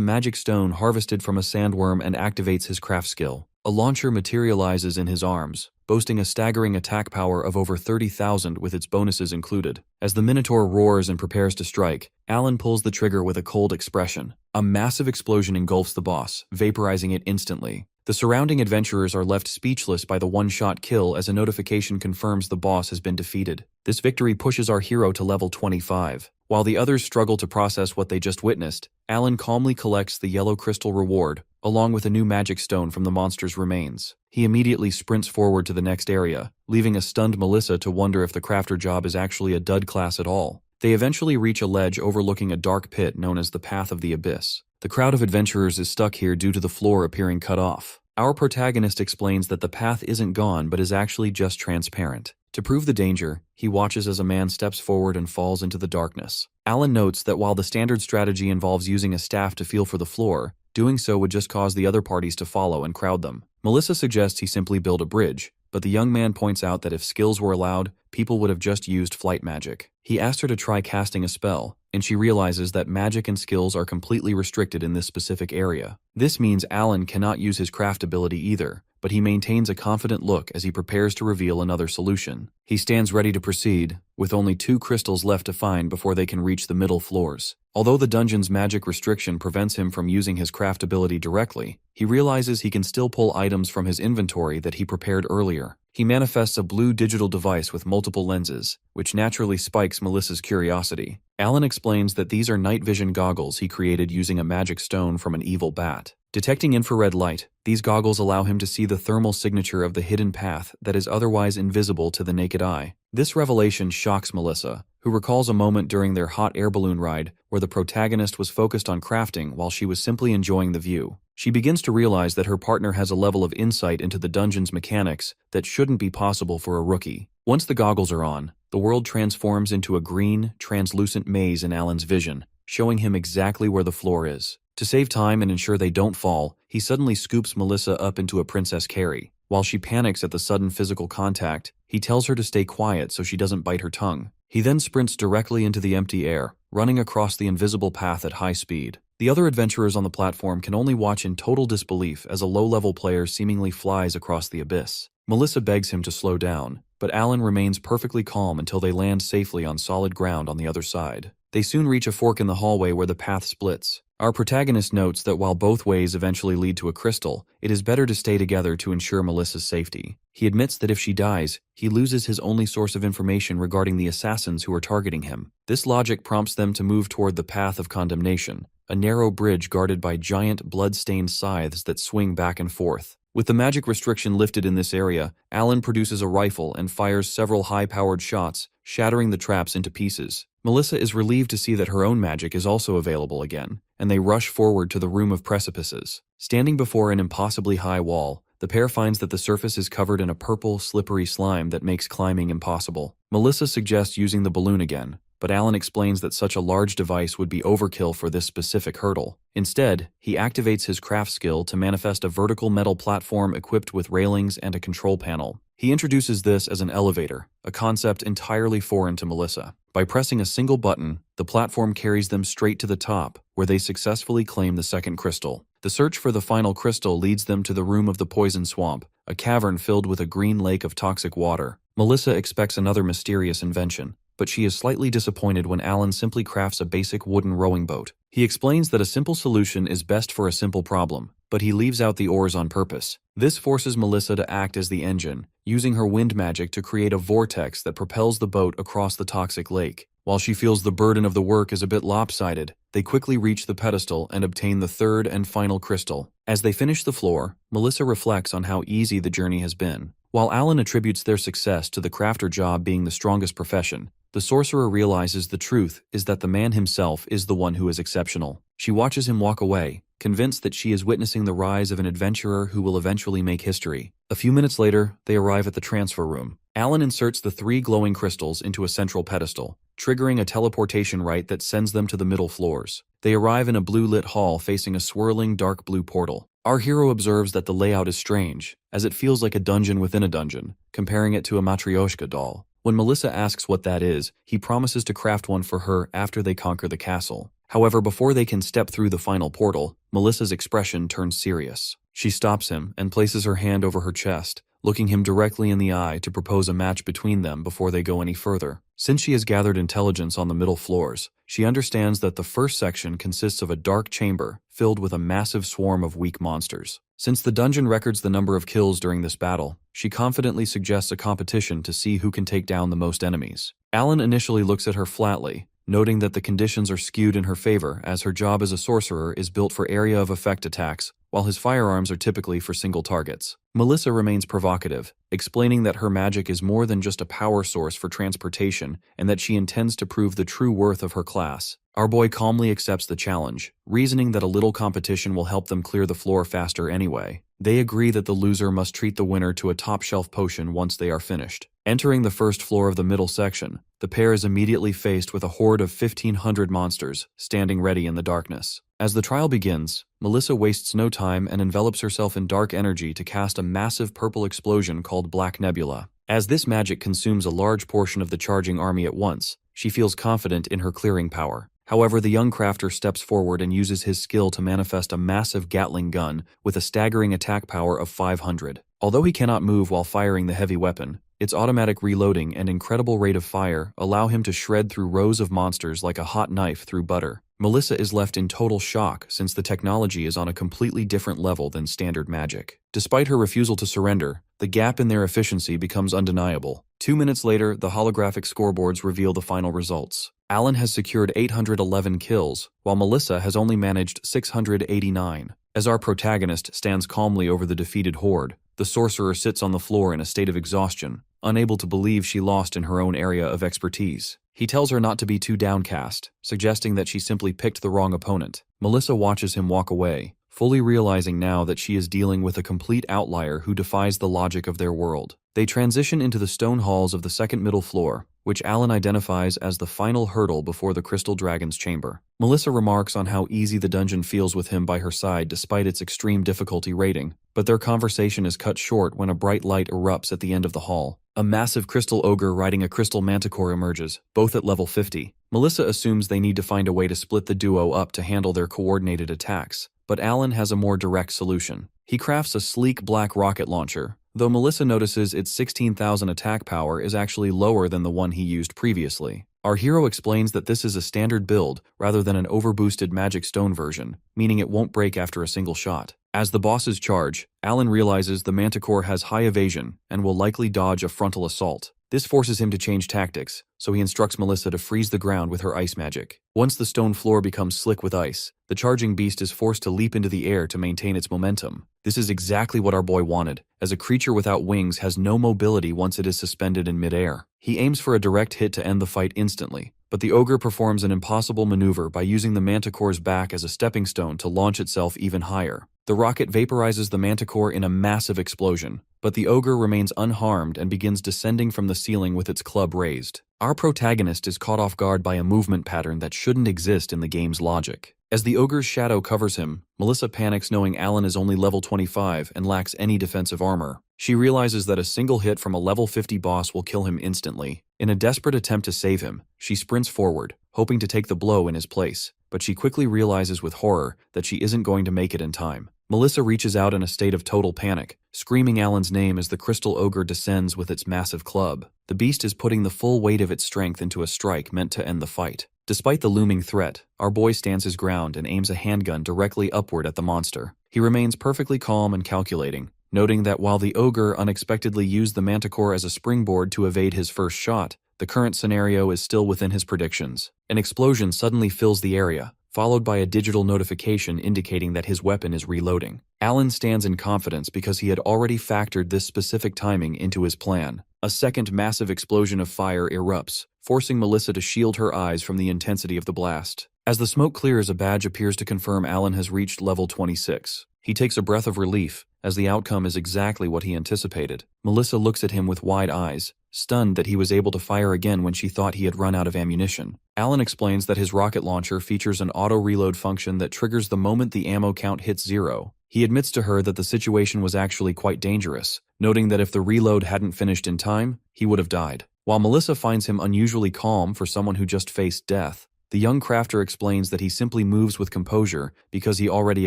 magic stone harvested from a sandworm and activates his craft skill. A launcher materializes in his arms, boasting a staggering attack power of over 30,000 with its bonuses included. As the Minotaur roars and prepares to strike, Alan pulls the trigger with a cold expression. A massive explosion engulfs the boss, vaporizing it instantly. The surrounding adventurers are left speechless by the one-shot kill as a notification confirms the boss has been defeated. This victory pushes our hero to level 25. While the others struggle to process what they just witnessed, Alan calmly collects the yellow crystal reward, along with a new magic stone from the monster's remains. He immediately sprints forward to the next area, leaving a stunned Melissa to wonder if the crafter job is actually a dud class at all. They eventually reach a ledge overlooking a dark pit known as the Path of the Abyss. The crowd of adventurers is stuck here due to the floor appearing cut off. Our protagonist explains that the path isn't gone but is actually just transparent. To prove the danger, he watches as a man steps forward and falls into the darkness. Alan notes that while the standard strategy involves using a staff to feel for the floor, doing so would just cause the other parties to follow and crowd them. Melissa suggests he simply build a bridge, but the young man points out that if skills were allowed, people would have just used flight magic. He asks her to try casting a spell, and she realizes that magic and skills are completely restricted in this specific area. This means Alan cannot use his craft ability either, but he maintains a confident look as he prepares to reveal another solution. He stands ready to proceed, with only 2 crystals left to find before they can reach the middle floors. Although the dungeon's magic restriction prevents him from using his craft ability directly, he realizes he can still pull items from his inventory that he prepared earlier. He manifests a blue digital device with multiple lenses, which naturally spikes Melissa's curiosity. Alan explains that these are night vision goggles he created using a magic stone from an evil bat. Detecting infrared light, these goggles allow him to see the thermal signature of the hidden path that is otherwise invisible to the naked eye. This revelation shocks Melissa, who recalls a moment during their hot air balloon ride where the protagonist was focused on crafting while she was simply enjoying the view. She begins to realize that her partner has a level of insight into the dungeon's mechanics that shouldn't be possible for a rookie. Once the goggles are on, the world transforms into a green, translucent maze in Alan's vision, showing him exactly where the floor is. To save time and ensure they don't fall, he suddenly scoops Melissa up into a princess carry. While she panics at the sudden physical contact, he tells her to stay quiet so she doesn't bite her tongue. He then sprints directly into the empty air, running across the invisible path at high speed. The other adventurers on the platform can only watch in total disbelief as a low-level player seemingly flies across the abyss. Melissa begs him to slow down, but Alan remains perfectly calm until they land safely on solid ground on the other side. They soon reach a fork in the hallway where the path splits. Our protagonist notes that while both ways eventually lead to a crystal, it is better to stay together to ensure Melissa's safety. He admits that if she dies, he loses his only source of information regarding the assassins who are targeting him. This logic prompts them to move toward the path of condemnation, a narrow bridge guarded by giant blood-stained scythes that swing back and forth. With the magic restriction lifted in this area, Alan produces a rifle and fires several high-powered shots, shattering the traps into pieces. Melissa is relieved to see that her own magic is also available again, and they rush forward to the Room of Precipices. Standing before an impossibly high wall, the pair finds that the surface is covered in a purple, slippery slime that makes climbing impossible. Melissa suggests using the balloon again, but Alan explains that such a large device would be overkill for this specific hurdle. Instead, he activates his craft skill to manifest a vertical metal platform equipped with railings and a control panel. He introduces this as an elevator, a concept entirely foreign to Melissa. By pressing a single button, the platform carries them straight to the top, where they successfully claim the second crystal. The search for the final crystal leads them to the Room of the Poison Swamp, a cavern filled with a green lake of toxic water. Melissa expects another mysterious invention, but she is slightly disappointed when Alan simply crafts a basic wooden rowing boat. He explains that a simple solution is best for a simple problem, but he leaves out the oars on purpose. This forces Melissa to act as the engine, using her wind magic to create a vortex that propels the boat across the toxic lake. While she feels the burden of the work is a bit lopsided, they quickly reach the pedestal and obtain the third and final crystal. As they finish the floor, Melissa reflects on how easy the journey has been. While Alan attributes their success to the crafter job being the strongest profession, the sorcerer realizes the truth is that the man himself is the one who is exceptional. She watches him walk away, convinced that she is witnessing the rise of an adventurer who will eventually make history. A few minutes later, they arrive at the transfer room. Alan inserts the 3 glowing crystals into a central pedestal, triggering a teleportation rite that sends them to the middle floors. They arrive in a blue-lit hall facing a swirling dark blue portal. Our hero observes that the layout is strange, as it feels like a dungeon within a dungeon, comparing it to a Matryoshka doll. When Melissa asks what that is, he promises to craft one for her after they conquer the castle. However, before they can step through the final portal, Melissa's expression turns serious. She stops him and places her hand over her chest, looking him directly in the eye to propose a match between them before they go any further. Since she has gathered intelligence on the middle floors, she understands that the first section consists of a dark chamber filled with a massive swarm of weak monsters. Since the dungeon records the number of kills during this battle, she confidently suggests a competition to see who can take down the most enemies. Alan initially looks at her flatly, noting that the conditions are skewed in her favor as her job as a sorcerer is built for area of effect attacks, while his firearms are typically for single targets. Melissa remains provocative, explaining that her magic is more than just a power source for transportation and that she intends to prove the true worth of her class. Our boy calmly accepts the challenge, reasoning that a little competition will help them clear the floor faster anyway. They agree that the loser must treat the winner to a top-shelf potion once they are finished. Entering the first floor of the middle section, the pair is immediately faced with a horde of 1,500 monsters, standing ready in the darkness. As the trial begins, Melissa wastes no time and envelops herself in dark energy to cast a massive purple explosion called Black Nebula. As this magic consumes a large portion of the charging army at once, she feels confident in her clearing power. However, the young crafter steps forward and uses his skill to manifest a massive Gatling gun with a staggering attack power of 500. Although he cannot move while firing the heavy weapon, its automatic reloading and incredible rate of fire allow him to shred through rows of monsters like a hot knife through butter. Melissa is left in total shock since the technology is on a completely different level than standard magic. Despite her refusal to surrender, the gap in their efficiency becomes undeniable. 2 minutes later, the holographic scoreboards reveal the final results. Alan has secured 811 kills, while Melissa has only managed 689. As our protagonist stands calmly over the defeated horde, the sorcerer sits on the floor in a state of exhaustion, unable to believe she lost in her own area of expertise. He tells her not to be too downcast, suggesting that she simply picked the wrong opponent. Melissa watches him walk away, fully realizing now that she is dealing with a complete outlier who defies the logic of their world. They transition into the stone halls of the second middle floor, which Alan identifies as the final hurdle before the Crystal Dragon's chamber. Melissa remarks on how easy the dungeon feels with him by her side despite its extreme difficulty rating, but their conversation is cut short when a bright light erupts at the end of the hall. A massive crystal ogre riding a crystal manticore emerges, both at level 50. Melissa assumes they need to find a way to split the duo up to handle their coordinated attacks, but Alan has a more direct solution. He crafts a sleek black rocket launcher, though Melissa notices its 16,000 attack power is actually lower than the one he used previously. Our hero explains that this is a standard build rather than an overboosted magic stone version, meaning it won't break after a single shot. As the bosses charge, Alan realizes the manticore has high evasion and will likely dodge a frontal assault. This forces him to change tactics, so he instructs Melissa to freeze the ground with her ice magic. Once the stone floor becomes slick with ice, the charging beast is forced to leap into the air to maintain its momentum. This is exactly what our boy wanted, as a creature without wings has no mobility once it is suspended in midair. He aims for a direct hit to end the fight instantly, but the ogre performs an impossible maneuver by using the manticore's back as a stepping stone to launch itself even higher. The rocket vaporizes the manticore in a massive explosion, but the ogre remains unharmed and begins descending from the ceiling with its club raised. Our protagonist is caught off guard by a movement pattern that shouldn't exist in the game's logic. As the ogre's shadow covers him, Melissa panics knowing Alan is only level 25 and lacks any defensive armor. She realizes that a single hit from a level 50 boss will kill him instantly. In a desperate attempt to save him, she sprints forward, hoping to take the blow in his place, but she quickly realizes with horror that she isn't going to make it in time. Melissa reaches out in a state of total panic, screaming Alan's name as the crystal ogre descends with its massive club. The beast is putting the full weight of its strength into a strike meant to end the fight. Despite the looming threat, our boy stands his ground and aims a handgun directly upward at the monster. He remains perfectly calm and calculating, noting that while the ogre unexpectedly used the manticore as a springboard to evade his first shot, the current scenario is still within his predictions. An explosion suddenly fills the area, followed by a digital notification indicating that his weapon is reloading. Alan stands in confidence because he had already factored this specific timing into his plan. A second massive explosion of fire erupts, forcing Melissa to shield her eyes from the intensity of the blast. As the smoke clears, a badge appears to confirm Alan has reached level 26. He takes a breath of relief, as the outcome is exactly what he anticipated. Melissa looks at him with wide eyes, stunned that he was able to fire again when she thought he had run out of ammunition. Alan explains that his rocket launcher features an auto-reload function that triggers the moment the ammo count hits 0. He admits to her that the situation was actually quite dangerous, noting that if the reload hadn't finished in time, he would have died. While Melissa finds him unusually calm for someone who just faced death, the young crafter explains that he simply moves with composure because he already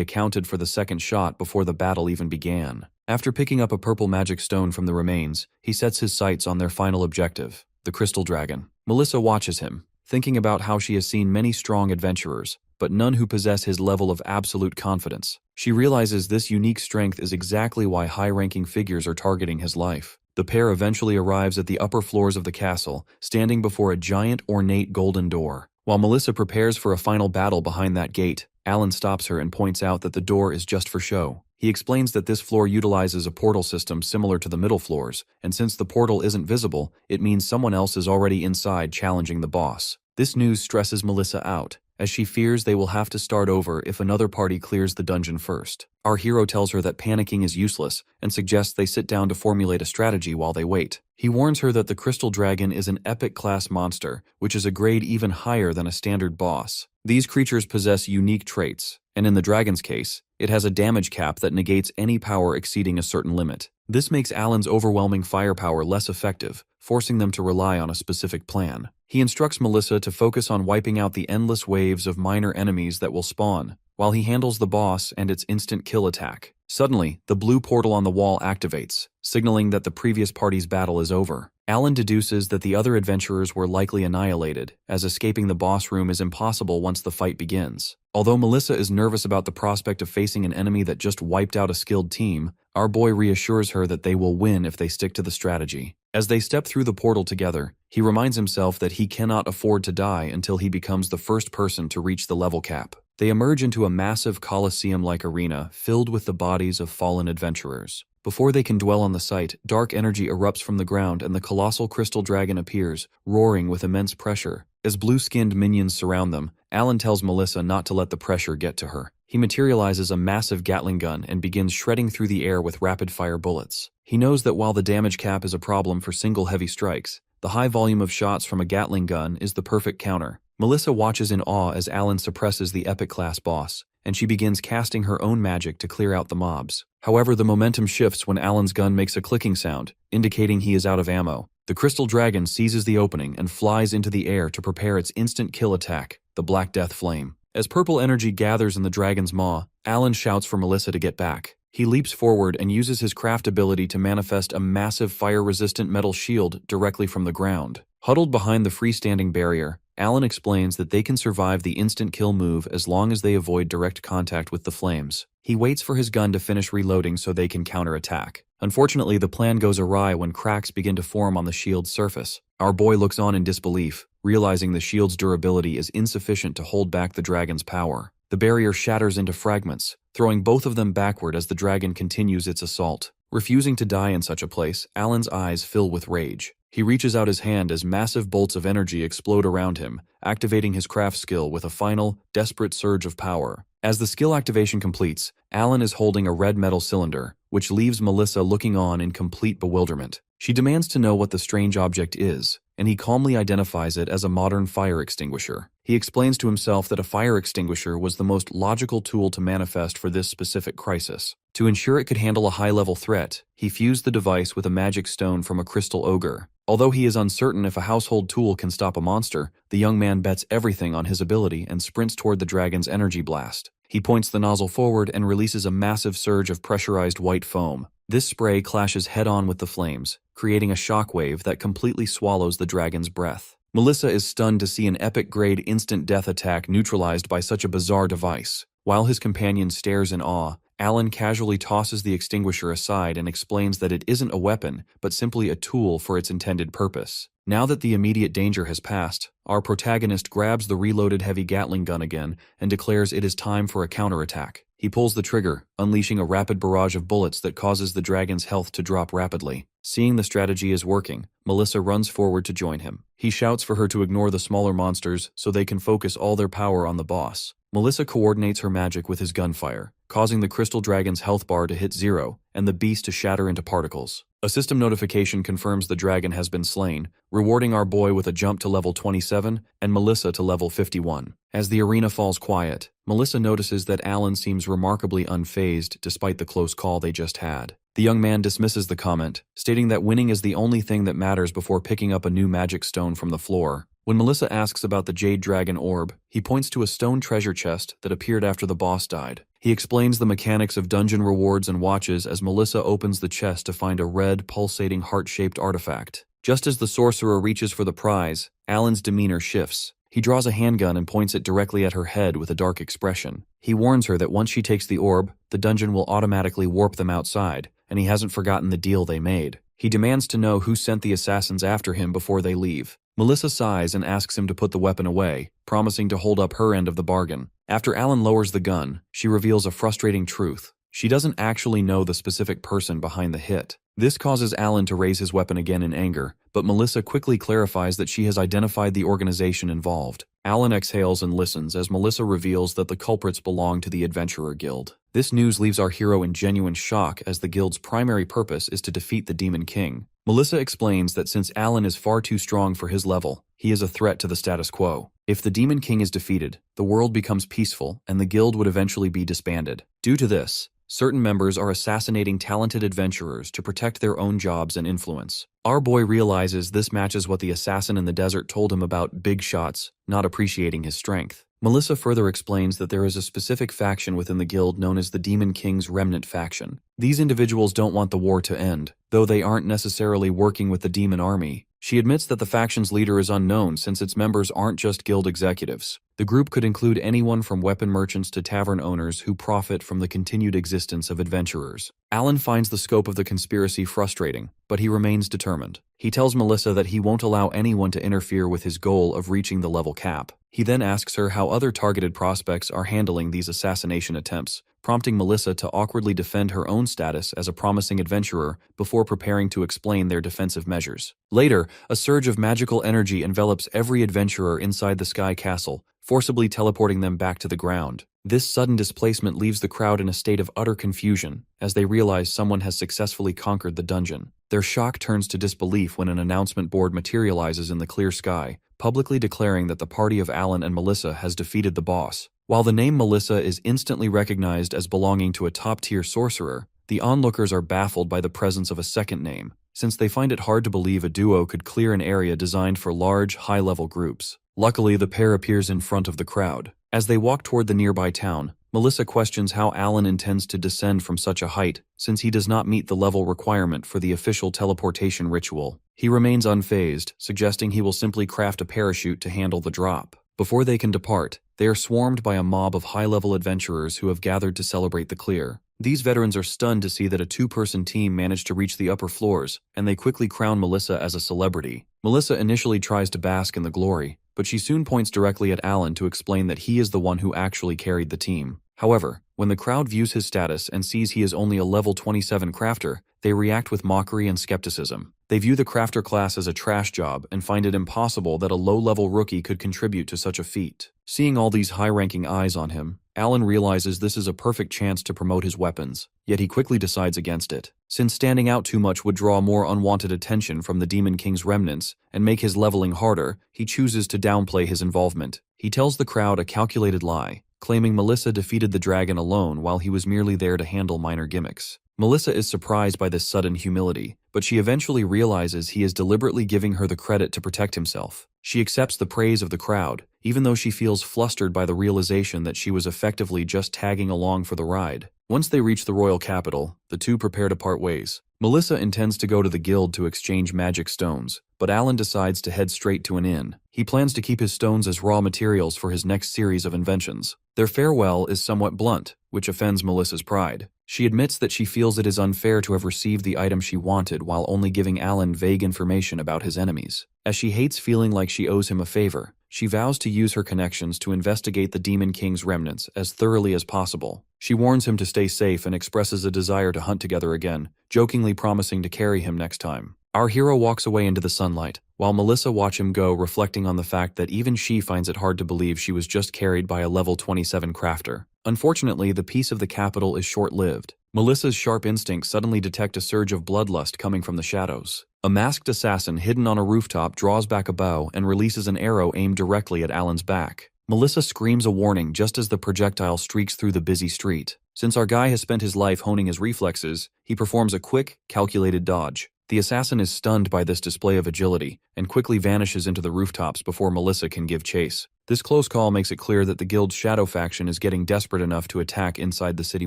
accounted for the second shot before the battle even began. After picking up a purple magic stone from the remains, he sets his sights on their final objective, the crystal dragon. Melissa watches him, thinking about how she has seen many strong adventurers, but none who possess his level of absolute confidence. She realizes this unique strength is exactly why high-ranking figures are targeting his life. The pair eventually arrives at the upper floors of the castle, standing before a giant ornate golden door. While Melissa prepares for a final battle behind that gate, Alan stops her and points out that the door is just for show. He explains that this floor utilizes a portal system similar to the middle floors, and since the portal isn't visible, it means someone else is already inside challenging the boss. This news stresses Melissa out, as she fears they will have to start over if another party clears the dungeon first. Our hero tells her that panicking is useless and suggests they sit down to formulate a strategy while they wait. He warns her that the Crystal Dragon is an epic-class monster, which is a grade even higher than a standard boss. These creatures possess unique traits, and in the dragon's case, it has a damage cap that negates any power exceeding a certain limit. This makes Alan's overwhelming firepower less effective, forcing them to rely on a specific plan. He instructs Melissa to focus on wiping out the endless waves of minor enemies that will spawn, while he handles the boss and its instant kill attack. Suddenly, the blue portal on the wall activates, signaling that the previous party's battle is over. Alan deduces that the other adventurers were likely annihilated, as escaping the boss room is impossible once the fight begins. Although Melissa is nervous about the prospect of facing an enemy that just wiped out a skilled team, our boy reassures her that they will win if they stick to the strategy. As they step through the portal together, he reminds himself that he cannot afford to die until he becomes the first person to reach the level cap. They emerge into a massive coliseum-like arena filled with the bodies of fallen adventurers. Before they can dwell on the sight, dark energy erupts from the ground and the colossal crystal dragon appears, roaring with immense pressure. As blue-skinned minions surround them, Alan tells Melissa not to let the pressure get to her. He materializes a massive Gatling gun and begins shredding through the air with rapid-fire bullets. He knows that while the damage cap is a problem for single heavy strikes, the high volume of shots from a Gatling gun is the perfect counter. Melissa watches in awe as Alan suppresses the epic-class boss, and she begins casting her own magic to clear out the mobs. However, the momentum shifts when Alan's gun makes a clicking sound, indicating he is out of ammo. The crystal dragon seizes the opening and flies into the air to prepare its instant kill attack, the Black Death Flame. As purple energy gathers in the dragon's maw, Alan shouts for Melissa to get back. He leaps forward and uses his craft ability to manifest a massive fire-resistant metal shield directly from the ground. Huddled behind the freestanding barrier, Alan explains that they can survive the instant kill move as long as they avoid direct contact with the flames. He waits for his gun to finish reloading so they can counterattack. Unfortunately, the plan goes awry when cracks begin to form on the shield's surface. Our boy looks on in disbelief, realizing the shield's durability is insufficient to hold back the dragon's power. The barrier shatters into fragments, throwing both of them backward as the dragon continues its assault. Refusing to die in such a place, Alan's eyes fill with rage. He reaches out his hand as massive bolts of energy explode around him, activating his craft skill with a final, desperate surge of power. As the skill activation completes, Alan is holding a red metal cylinder, which leaves Melissa looking on in complete bewilderment. She demands to know what the strange object is, and he calmly identifies it as a modern fire extinguisher. He explains to himself that a fire extinguisher was the most logical tool to manifest for this specific crisis. To ensure it could handle a high-level threat, he fused the device with a magic stone from a crystal ogre. Although he is uncertain if a household tool can stop a monster, the young man bets everything on his ability and sprints toward the dragon's energy blast. He points the nozzle forward and releases a massive surge of pressurized white foam. This spray clashes head-on with the flames, creating a shockwave that completely swallows the dragon's breath. Melissa is stunned to see an epic-grade instant death attack neutralized by such a bizarre device. While his companion stares in awe, Alan casually tosses the extinguisher aside and explains that it isn't a weapon, but simply a tool for its intended purpose. Now that the immediate danger has passed, our protagonist grabs the reloaded heavy Gatling gun again and declares it is time for a counterattack. He pulls the trigger, unleashing a rapid barrage of bullets that causes the dragon's health to drop rapidly. Seeing the strategy is working, Melissa runs forward to join him. He shouts for her to ignore the smaller monsters so they can focus all their power on the boss. Melissa coordinates her magic with his gunfire, causing the crystal dragon's health bar to hit 0, and the beast to shatter into particles. A system notification confirms the dragon has been slain, rewarding our boy with a jump to level 27 and Melissa to level 51. As the arena falls quiet, Melissa notices that Alan seems remarkably unfazed despite the close call they just had. The young man dismisses the comment, stating that winning is the only thing that matters before picking up a new magic stone from the floor. When Melissa asks about the Jade Dragon Orb, he points to a stone treasure chest that appeared after the boss died. He explains the mechanics of dungeon rewards and watches as Melissa opens the chest to find a red, pulsating heart-shaped artifact. Just as the sorcerer reaches for the prize, Alan's demeanor shifts. He draws a handgun and points it directly at her head with a dark expression. He warns her that once she takes the orb, the dungeon will automatically warp them outside, and he hasn't forgotten the deal they made. He demands to know who sent the assassins after him before they leave. Melissa sighs and asks him to put the weapon away, promising to hold up her end of the bargain. After Alan lowers the gun, she reveals a frustrating truth. She doesn't actually know the specific person behind the hit. This causes Alan to raise his weapon again in anger, but Melissa quickly clarifies that she has identified the organization involved. Alan exhales and listens as Melissa reveals that the culprits belong to the Adventurer Guild. This news leaves our hero in genuine shock as the guild's primary purpose is to defeat the Demon King. Melissa explains that since Alan is far too strong for his level, he is a threat to the status quo. If the Demon King is defeated, the world becomes peaceful and the guild would eventually be disbanded. Due to this, certain members are assassinating talented adventurers to protect their own jobs and influence. Our boy realizes this matches what the assassin in the desert told him about big shots, not appreciating his strength. Melissa further explains that there is a specific faction within the guild known as the Demon King's Remnant faction. These individuals don't want the war to end, though they aren't necessarily working with the demon army. She admits that the faction's leader is unknown since its members aren't just guild executives. The group could include anyone from weapon merchants to tavern owners who profit from the continued existence of adventurers. Alan finds the scope of the conspiracy frustrating, but he remains determined. He tells Melissa that he won't allow anyone to interfere with his goal of reaching the level cap. He then asks her how other targeted prospects are handling these assassination attempts, prompting Melissa to awkwardly defend her own status as a promising adventurer before preparing to explain their defensive measures. Later, a surge of magical energy envelops every adventurer inside the Sky Castle, forcibly teleporting them back to the ground. This sudden displacement leaves the crowd in a state of utter confusion as they realize someone has successfully conquered the dungeon. Their shock turns to disbelief when an announcement board materializes in the clear sky, publicly declaring that the party of Alan and Melissa has defeated the boss. While the name Melissa is instantly recognized as belonging to a top-tier sorcerer, the onlookers are baffled by the presence of a second name, since they find it hard to believe a duo could clear an area designed for large, high-level groups. Luckily, the pair appears in front of the crowd. As they walk toward the nearby town, Melissa questions how Alan intends to descend from such a height, since he does not meet the level requirement for the official teleportation ritual. He remains unfazed, suggesting he will simply craft a parachute to handle the drop. Before they can depart, they are swarmed by a mob of high-level adventurers who have gathered to celebrate the clear. These veterans are stunned to see that a two-person team managed to reach the upper floors, and they quickly crown Melissa as a celebrity. Melissa initially tries to bask in the glory, but she soon points directly at Alan to explain that he is the one who actually carried the team. However, when the crowd views his status and sees he is only a level 27 crafter, they react with mockery and skepticism. They view the crafter class as a trash job and find it impossible that a low-level rookie could contribute to such a feat. Seeing all these high-ranking eyes on him, Alan realizes this is a perfect chance to promote his weapons, yet he quickly decides against it. Since standing out too much would draw more unwanted attention from the Demon King's remnants and make his leveling harder, he chooses to downplay his involvement. He tells the crowd a calculated lie, claiming Melissa defeated the dragon alone while he was merely there to handle minor gimmicks. Melissa is surprised by this sudden humility, but she eventually realizes he is deliberately giving her the credit to protect himself. She accepts the praise of the crowd, even though she feels flustered by the realization that she was effectively just tagging along for the ride. Once they reach the royal capital, the two prepare to part ways. Melissa intends to go to the guild to exchange magic stones, but Alan decides to head straight to an inn. He plans to keep his stones as raw materials for his next series of inventions. Their farewell is somewhat blunt, which offends Melissa's pride. She admits that she feels it is unfair to have received the item she wanted while only giving Alan vague information about his enemies. As she hates feeling like she owes him a favor, she vows to use her connections to investigate the Demon King's remnants as thoroughly as possible. She warns him to stay safe and expresses a desire to hunt together again, jokingly promising to carry him next time. Our hero walks away into the sunlight, while Melissa watch him go, reflecting on the fact that even she finds it hard to believe she was just carried by a level 27 crafter. Unfortunately, the peace of the capital is short-lived. Melissa's sharp instincts suddenly detect a surge of bloodlust coming from the shadows. A masked assassin hidden on a rooftop draws back a bow and releases an arrow aimed directly at Alan's back. Melissa screams a warning just as the projectile streaks through the busy street. Since our guy has spent his life honing his reflexes, he performs a quick, calculated dodge. The assassin is stunned by this display of agility and quickly vanishes into the rooftops before Melissa can give chase. This close call makes it clear that the guild's shadow faction is getting desperate enough to attack inside the city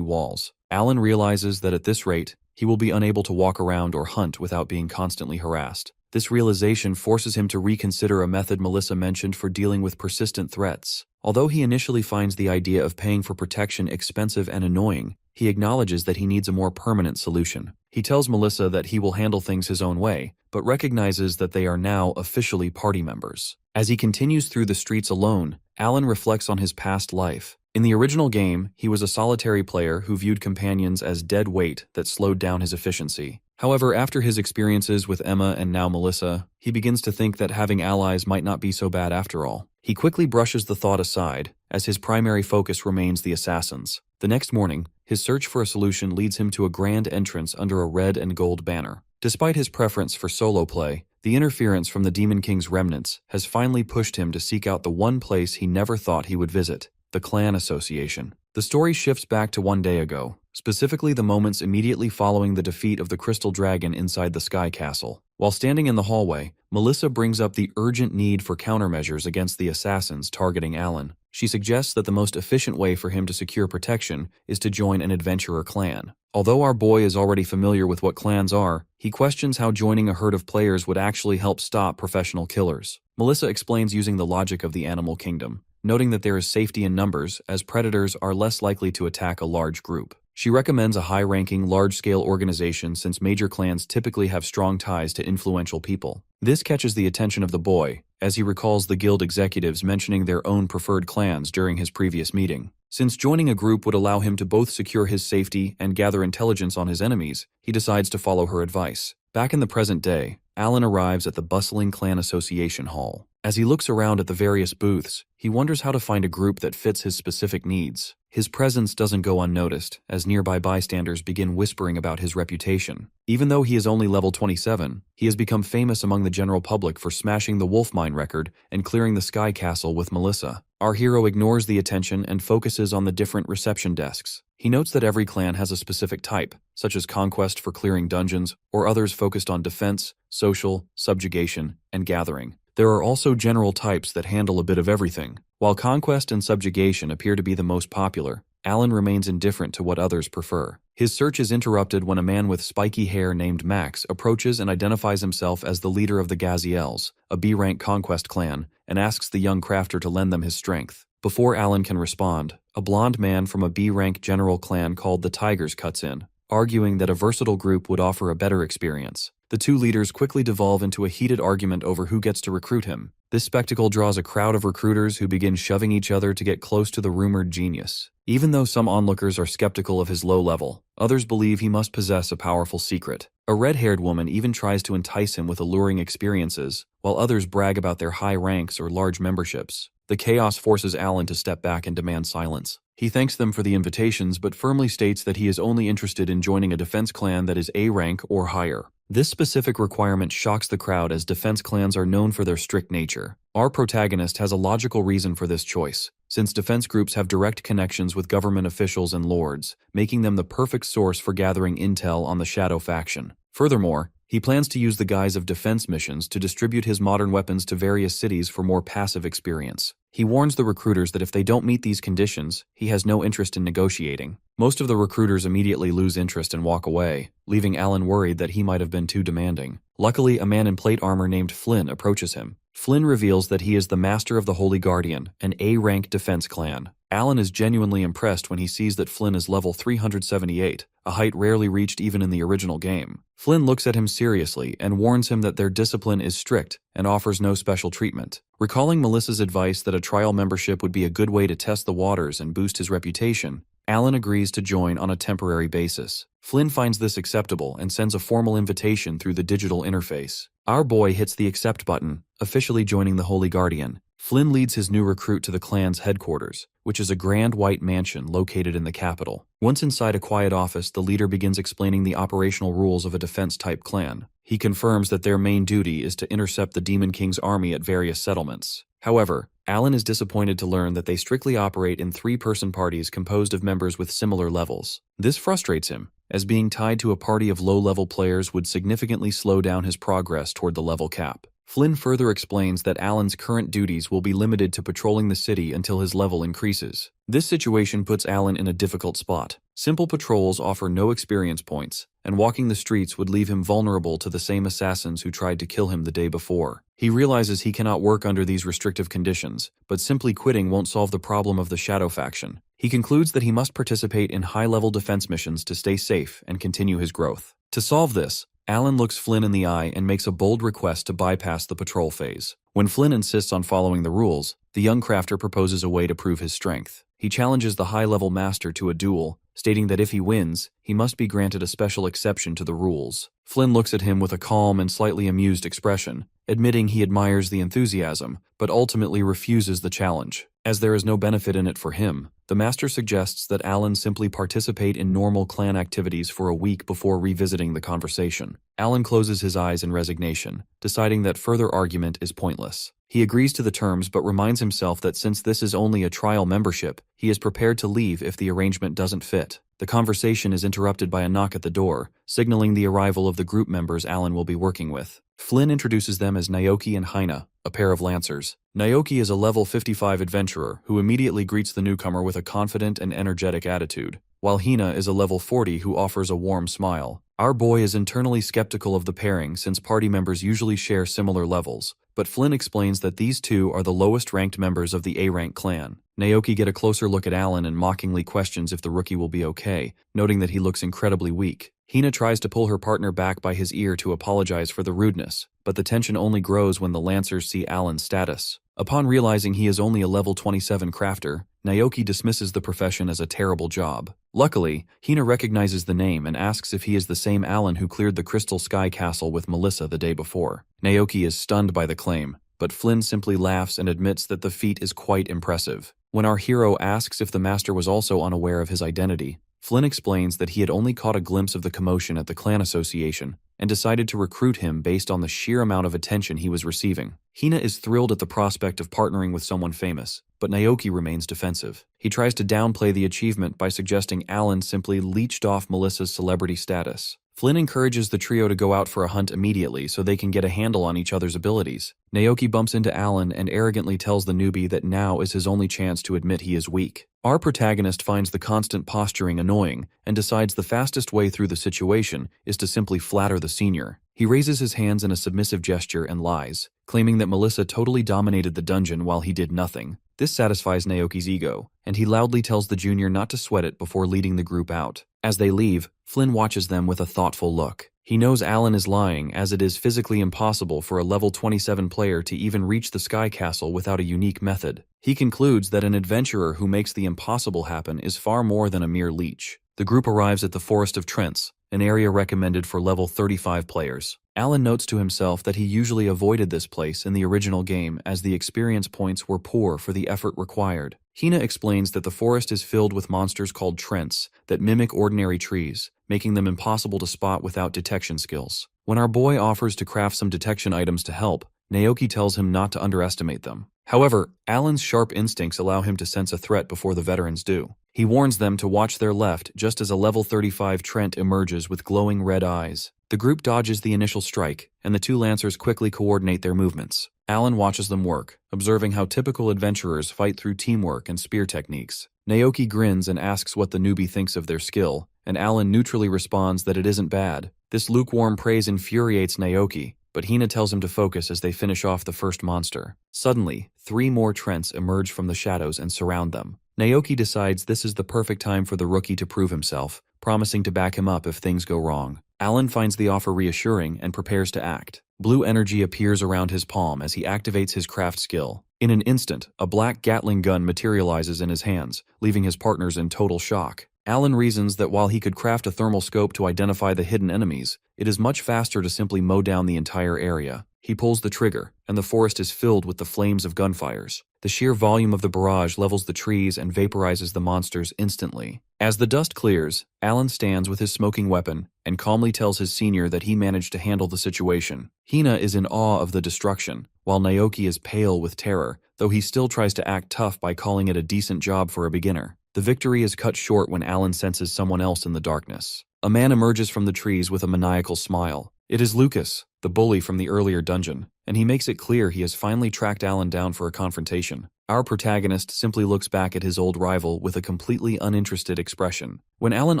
walls. Alan realizes that at this rate, he will be unable to walk around or hunt without being constantly harassed. This realization forces him to reconsider a method Melissa mentioned for dealing with persistent threats. Although he initially finds the idea of paying for protection expensive and annoying, he acknowledges that he needs a more permanent solution. He tells Melissa that he will handle things his own way, but recognizes that they are now officially party members. As he continues through the streets alone, Alan reflects on his past life. In the original game, he was a solitary player who viewed companions as dead weight that slowed down his efficiency. However, after his experiences with Emma and now Melissa, he begins to think that having allies might not be so bad after all. He quickly brushes the thought aside, as his primary focus remains the assassins. The next morning, his search for a solution leads him to a grand entrance under a red and gold banner. Despite his preference for solo play, the interference from the Demon King's remnants has finally pushed him to seek out the one place he never thought he would visit, the Clan Association. The story shifts back to one day ago, specifically the moments immediately following the defeat of the Crystal Dragon inside the Sky Castle. While standing in the hallway, Melissa brings up the urgent need for countermeasures against the assassins targeting Alan. She suggests that the most efficient way for him to secure protection is to join an adventurer clan. Although our boy is already familiar with what clans are, he questions how joining a herd of players would actually help stop professional killers. Melissa explains using the logic of the animal kingdom, noting that there is safety in numbers, as predators are less likely to attack a large group. She recommends a high-ranking, large-scale organization since major clans typically have strong ties to influential people. This catches the attention of the boy, as he recalls the guild executives mentioning their own preferred clans during his previous meeting. Since joining a group would allow him to both secure his safety and gather intelligence on his enemies, he decides to follow her advice. Back in the present day, Alan arrives at the bustling Clan Association Hall. As he looks around at the various booths, he wonders how to find a group that fits his specific needs. His presence doesn't go unnoticed, as nearby bystanders begin whispering about his reputation. Even though he is only level 27, he has become famous among the general public for smashing the Wolf Mine record and clearing the Sky Castle with Melissa. Our hero ignores the attention and focuses on the different reception desks. He notes that every clan has a specific type, such as Conquest for clearing dungeons, or others focused on defense, social, subjugation, and gathering. There are also general types that handle a bit of everything. While Conquest and Subjugation appear to be the most popular, Alan remains indifferent to what others prefer. His search is interrupted when a man with spiky hair named Max approaches and identifies himself as the leader of the Gaziels, a B-rank Conquest clan, and asks the young crafter to lend them his strength. Before Alan can respond, a blonde man from a B-rank general clan called the Tigers cuts in, arguing that a versatile group would offer a better experience. The two leaders quickly devolve into a heated argument over who gets to recruit him. This spectacle draws a crowd of recruiters who begin shoving each other to get close to the rumored genius. Even though some onlookers are skeptical of his low level, others believe he must possess a powerful secret. A red-haired woman even tries to entice him with alluring experiences, while others brag about their high ranks or large memberships. The chaos forces Alan to step back and demand silence. He thanks them for the invitations but firmly states that he is only interested in joining a defense clan that is A rank or higher. This specific requirement shocks the crowd as defense clans are known for their strict nature. Our protagonist has a logical reason for this choice, since defense groups have direct connections with government officials and lords, making them the perfect source for gathering intel on the Shadow faction. Furthermore, he plans to use the guise of defense missions to distribute his modern weapons to various cities for more passive experience. He warns the recruiters that if they don't meet these conditions, he has no interest in negotiating. Most of the recruiters immediately lose interest and walk away, leaving Alan worried that he might have been too demanding. Luckily, a man in plate armor named Flynn approaches him. Flynn reveals that he is the master of the Holy Guardian, an A-rank defense clan. Alan is genuinely impressed when he sees that Flynn is level 378, a height rarely reached even in the original game. Flynn looks at him seriously and warns him that their discipline is strict and offers no special treatment. Recalling Melissa's advice that a trial membership would be a good way to test the waters and boost his reputation, Alan agrees to join on a temporary basis. Flynn finds this acceptable and sends a formal invitation through the digital interface. Our boy hits the accept button, officially joining the Holy Guardian. Flynn leads his new recruit to the clan's headquarters, which is a grand white mansion located in the capital. Once inside a quiet office, the leader begins explaining the operational rules of a defense-type clan. He confirms that their main duty is to intercept the Demon King's army at various settlements. However, Alan is disappointed to learn that they strictly operate in three-person parties composed of members with similar levels. This frustrates him, as being tied to a party of low-level players would significantly slow down his progress toward the level cap. Flynn further explains that Alan's current duties will be limited to patrolling the city until his level increases. This situation puts Alan in a difficult spot. Simple patrols offer no experience points, and walking the streets would leave him vulnerable to the same assassins who tried to kill him the day before. He realizes he cannot work under these restrictive conditions, but simply quitting won't solve the problem of the Shadow faction. He concludes that he must participate in high-level defense missions to stay safe and continue his growth. To solve this, Alan looks Flynn in the eye and makes a bold request to bypass the patrol phase. When Flynn insists on following the rules, the young crafter proposes a way to prove his strength. He challenges the high-level master to a duel, stating that if he wins, he must be granted a special exception to the rules. Flynn looks at him with a calm and slightly amused expression, admitting he admires the enthusiasm, but ultimately refuses the challenge. As there is no benefit in it for him, the master suggests that Alan simply participate in normal clan activities for a week before revisiting the conversation. Alan closes his eyes in resignation, deciding that further argument is pointless. He agrees to the terms but reminds himself that since this is only a trial membership, he is prepared to leave if the arrangement doesn't fit. The conversation is interrupted by a knock at the door, signaling the arrival of the group members Alan will be working with. Flynn introduces them as Naoki and Hina, a pair of lancers. Naoki is a level 55 adventurer who immediately greets the newcomer with a confident and energetic attitude, while Hina is a level 40 who offers a warm smile. Our boy is internally skeptical of the pairing since party members usually share similar levels, but Flynn explains that these two are the lowest-ranked members of the A-rank clan. Naoki gets a closer look at Alan and mockingly questions if the rookie will be okay, noting that he looks incredibly weak. Hina tries to pull her partner back by his ear to apologize for the rudeness, but the tension only grows when the Lancers see Alan's status. Upon realizing he is only a level 27 crafter, Naoki dismisses the profession as a terrible job. Luckily, Hina recognizes the name and asks if he is the same Alan who cleared the Crystal Sky Castle with Melissa the day before. Naoki is stunned by the claim, but Flynn simply laughs and admits that the feat is quite impressive. When our hero asks if the master was also unaware of his identity, Flynn explains that he had only caught a glimpse of the commotion at the clan association and decided to recruit him based on the sheer amount of attention he was receiving. Hina is thrilled at the prospect of partnering with someone famous, but Naoki remains defensive. He tries to downplay the achievement by suggesting Alan simply leached off Melissa's celebrity status. Flynn encourages the trio to go out for a hunt immediately so they can get a handle on each other's abilities. Naoki bumps into Alan and arrogantly tells the newbie that now is his only chance to admit he is weak. Our protagonist finds the constant posturing annoying and decides the fastest way through the situation is to simply flatter the senior. He raises his hands in a submissive gesture and lies, claiming that Melissa totally dominated the dungeon while he did nothing. This satisfies Naoki's ego, and he loudly tells the junior not to sweat it before leading the group out. As they leave, Flynn watches them with a thoughtful look. He knows Alan is lying, as it is physically impossible for a level 27 player to even reach the Sky Castle without a unique method. He concludes that an adventurer who makes the impossible happen is far more than a mere leech. The group arrives at the Forest of Trents, an area recommended for level 35 players. Alan notes to himself that he usually avoided this place in the original game as the experience points were poor for the effort required. Hina explains that the forest is filled with monsters called Trents that mimic ordinary trees, making them impossible to spot without detection skills. When our boy offers to craft some detection items to help, Naoki tells him not to underestimate them. However, Alan's sharp instincts allow him to sense a threat before the veterans do. He warns them to watch their left just as a level 35 Trent emerges with glowing red eyes. The group dodges the initial strike, and the two lancers quickly coordinate their movements. Alan watches them work, observing how typical adventurers fight through teamwork and spear techniques. Naoki grins and asks what the newbie thinks of their skill, and Alan neutrally responds that it isn't bad. This lukewarm praise infuriates Naoki, but Hina tells him to focus as they finish off the first monster. Suddenly, 3 more Trents emerge from the shadows and surround them. Naoki decides this is the perfect time for the rookie to prove himself, promising to back him up if things go wrong. Alan finds the offer reassuring and prepares to act. Blue energy appears around his palm as he activates his craft skill. In an instant, a black Gatling gun materializes in his hands, leaving his partners in total shock. Alan reasons that while he could craft a thermal scope to identify the hidden enemies, it is much faster to simply mow down the entire area. He pulls the trigger, and the forest is filled with the flames of gunfires. The sheer volume of the barrage levels the trees and vaporizes the monsters instantly. As the dust clears, Alan stands with his smoking weapon and calmly tells his senior that he managed to handle the situation. Hina is in awe of the destruction, while Naoki is pale with terror, though he still tries to act tough by calling it a decent job for a beginner. The victory is cut short when Alan senses someone else in the darkness. A man emerges from the trees with a maniacal smile. It is Lucas, the bully from the earlier dungeon, and he makes it clear he has finally tracked Alan down for a confrontation. Our protagonist simply looks back at his old rival with a completely uninterested expression. When Alan